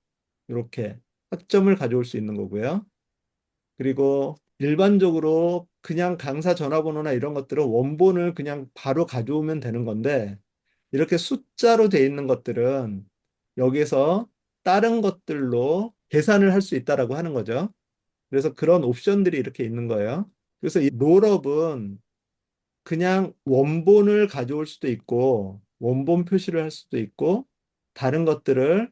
이렇게 학점을 가져올 수 있는 거고요. 그리고 일반적으로 그냥 강사 전화번호나 이런 것들은 원본을 그냥 바로 가져오면 되는 건데 이렇게 숫자로 돼 있는 것들은 여기서 다른 것들로 계산을 할 수 있다라고 하는 거죠. 그래서 그런 옵션들이 이렇게 있는 거예요. 그래서 이 롤업은 그냥 원본을 가져올 수도 있고 원본 표시를 할 수도 있고 다른 것들을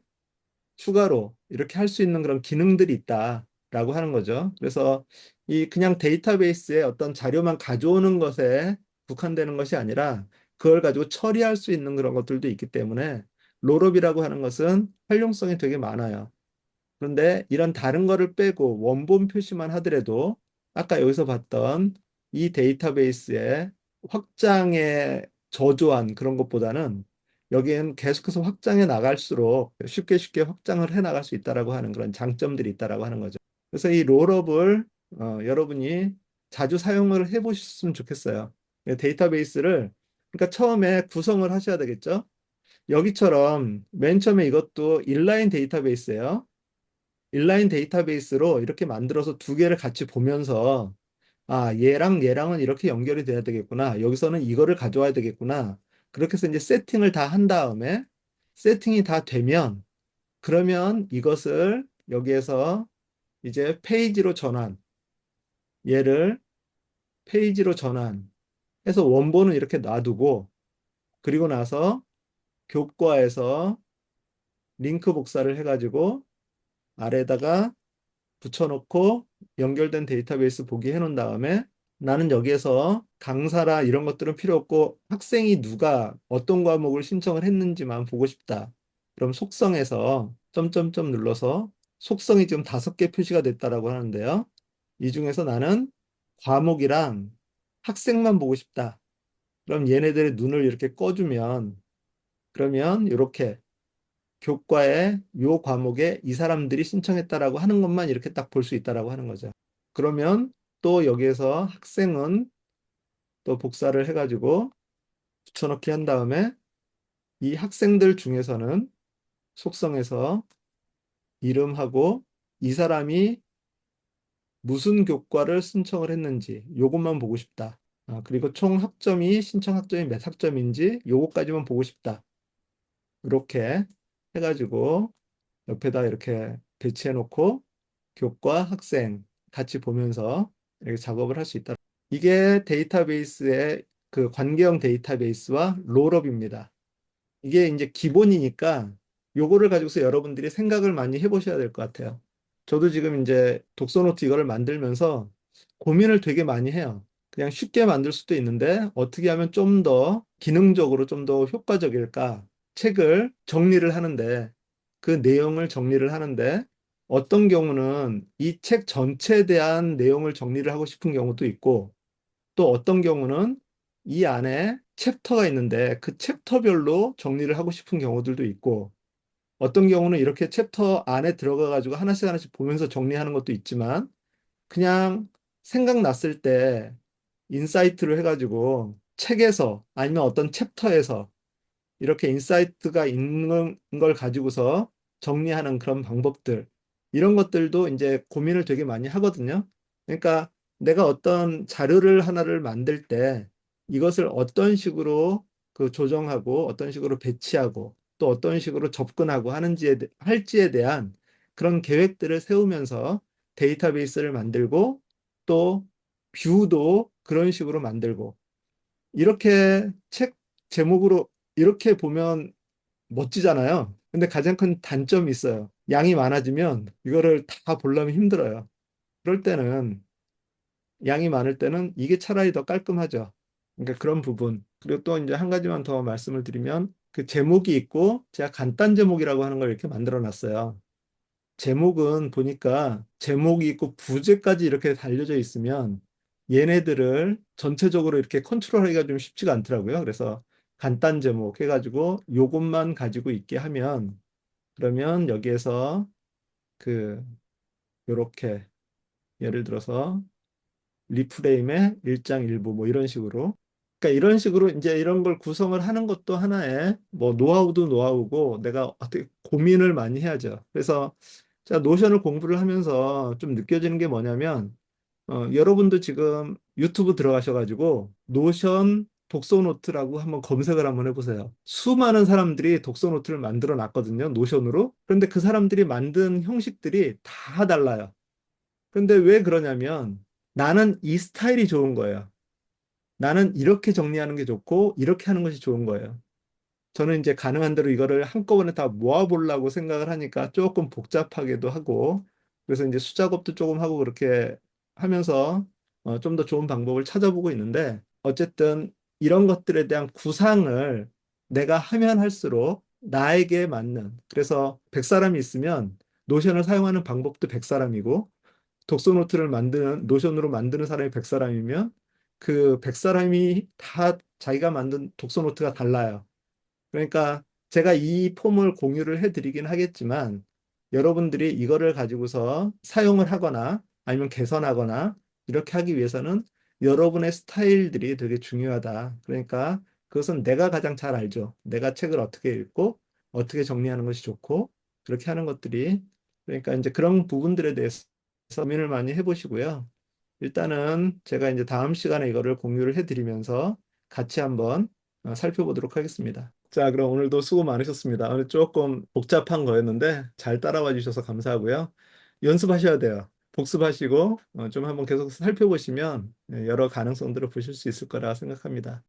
추가로 이렇게 할 수 있는 그런 기능들이 있다라고 하는 거죠. 그래서 이 그냥 데이터베이스에 어떤 자료만 가져오는 것에 국한되는 것이 아니라 그걸 가지고 처리할 수 있는 그런 것들도 있기 때문에 롤업이라고 하는 것은 활용성이 되게 많아요. 그런데 이런 다른 거를 빼고 원본 표시만 하더라도 아까 여기서 봤던 이 데이터베이스의 확장에 저조한 그런 것보다는 여기엔 계속해서 확장해 나갈수록 쉽게 쉽게 확장을 해 나갈 수 있다라고 하는 그런 장점들이 있다라고 하는 거죠. 그래서 이 롤업을 여러분이 자주 사용을 해 보셨으면 좋겠어요. 데이터베이스를 그러니까 처음에 구성을 하셔야 되겠죠. 여기처럼 맨 처음에 이것도 인라인 데이터베이스예요. 인라인 데이터베이스로 이렇게 만들어서 두 개를 같이 보면서 아, 얘랑 얘랑은 이렇게 연결이 돼야 되겠구나. 여기서는 이거를 가져와야 되겠구나. 그렇게 해서 이제 세팅을 다 한 다음에 세팅이 다 되면 그러면 이것을 여기에서 이제 페이지로 전환, 얘를 페이지로 전환해서 원본은 이렇게 놔두고 그리고 나서 교과에서 링크 복사를 해가지고 아래다가 붙여놓고 연결된 데이터베이스 보기 해놓은 다음에 나는 여기에서 강사라 이런 것들은 필요 없고 학생이 누가 어떤 과목을 신청을 했는지만 보고 싶다. 그럼 속성에서 점점점 눌러서 속성이 지금 5개 표시가 됐다라고 하는데요. 이 중에서 나는 과목이랑 학생만 보고 싶다. 그럼 얘네들의 눈을 이렇게 꺼주면 그러면 이렇게 교과에 요 과목에 이 사람들이 신청했다라고 하는 것만 이렇게 딱 볼 수 있다라고 하는 거죠. 그러면 또 여기에서 학생은 또 복사를 해가지고 붙여넣기 한 다음에 이 학생들 중에서는 속성에서 이름하고 이 사람이 무슨 교과를 신청을 했는지 요것만 보고 싶다. 그리고 총 학점이 신청 학점이 몇 학점인지 요거까지만 보고 싶다. 이렇게 해가지고 옆에다 이렇게 배치해 놓고 교과 학생 같이 보면서 이렇게 작업을 할 수 있다. 이게 데이터베이스의 그 관계형 데이터베이스와 롤업입니다. 이게 이제 기본이니까 요거를 가지고서 여러분들이 생각을 많이 해보셔야 될 것 같아요. 저도 지금 이제 독서노트 이거를 만들면서 고민을 되게 많이 해요. 그냥 쉽게 만들 수도 있는데 어떻게 하면 좀 더 기능적으로 좀 더 효과적일까? 책을 정리를 하는데 그 내용을 정리를 하는데 어떤 경우는 이 책 전체에 대한 내용을 정리를 하고 싶은 경우도 있고 또 어떤 경우는 이 안에 챕터가 있는데 그 챕터별로 정리를 하고 싶은 경우들도 있고 어떤 경우는 이렇게 챕터 안에 들어가 가지고 하나씩 하나씩 보면서 정리하는 것도 있지만 그냥 생각났을 때 인사이트를 해가지고 책에서 아니면 어떤 챕터에서 이렇게 인사이트가 있는 걸 가지고서 정리하는 그런 방법들, 이런 것들도 이제 고민을 되게 많이 하거든요. 그러니까 내가 어떤 자료를 하나를 만들 때 이것을 어떤 식으로 그 조정하고 어떤 식으로 배치하고 또 어떤 식으로 접근하고 할지에 대한 그런 계획들을 세우면서 데이터베이스를 만들고 또 뷰도 그런 식으로 만들고 이렇게 책 제목으로 이렇게 보면 멋지잖아요. 근데 가장 큰 단점이 있어요. 양이 많아지면 이거를 다 보려면 힘들어요. 그럴 때는 양이 많을 때는 이게 차라리 더 깔끔하죠. 그러니까 그런 부분. 그리고 또 이제 한 가지만 더 말씀을 드리면 그 제목이 있고 제가 간단 제목이라고 하는 걸 이렇게 만들어 놨어요. 제목은 보니까 제목이 있고 부제까지 이렇게 달려져 있으면 얘네들을 전체적으로 이렇게 컨트롤하기가 좀 쉽지가 않더라고요. 그래서 간단 제목 해가지고 요것만 가지고 있게 하면 그러면 여기에서 그 요렇게 예를 들어서 리프레임의 1장 1부 뭐 이런 식으로 그러니까 이런 식으로 이제 이런 걸 구성을 하는 것도 하나의 뭐 노하우도 노하우고 내가 어떻게 고민을 많이 해야죠. 그래서 제가 노션을 공부를 하면서 좀 느껴지는 게 뭐냐면 여러분도 지금 유튜브 들어가셔가지고 노션 독서 노트라고 한번 검색을 한번 해보세요. 수많은 사람들이 독서 노트를 만들어 놨거든요. 노션으로. 그런데 그 사람들이 만든 형식들이 다 달라요. 근데 왜 그러냐면 나는 이 스타일이 좋은 거예요. 나는 이렇게 정리하는 게 좋고 이렇게 하는 것이 좋은 거예요. 저는 이제 가능한 대로 이거를 한꺼번에 다 모아보려고 생각을 하니까 조금 복잡하기도 하고 그래서 이제 수작업도 조금 하고 그렇게 하면서 좀 더 좋은 방법을 찾아보고 있는데 어쨌든 이런 것들에 대한 구상을 내가 하면 할수록 나에게 맞는 그래서 100사람이 있으면 노션을 사용하는 방법도 100사람이고 독서 노트를 만드는 노션으로 만드는 사람이 100사람이면 그 100사람이 다 자기가 만든 독서 노트가 달라요. 그러니까 제가 이 폼을 공유를 해드리긴 하겠지만 여러분들이 이거를 가지고서 사용을 하거나 아니면 개선하거나 이렇게 하기 위해서는 여러분의 스타일들이 되게 중요하다. 그러니까 그것은 내가 가장 잘 알죠. 내가 책을 어떻게 읽고 어떻게 정리하는 것이 좋고 그렇게 하는 것들이 그러니까 이제 그런 부분들에 대해서 고민을 많이 해보시고요. 일단은 제가 이제 다음 시간에 이거를 공유를 해드리면서 같이 한번 살펴보도록 하겠습니다. 자, 그럼 오늘도 수고 많으셨습니다. 오늘 조금 복잡한 거였는데 잘 따라와 주셔서 감사하고요. 연습하셔야 돼요. 복습하시고 좀 한번 계속 살펴보시면 여러 가능성들을 보실 수 있을 거라 생각합니다.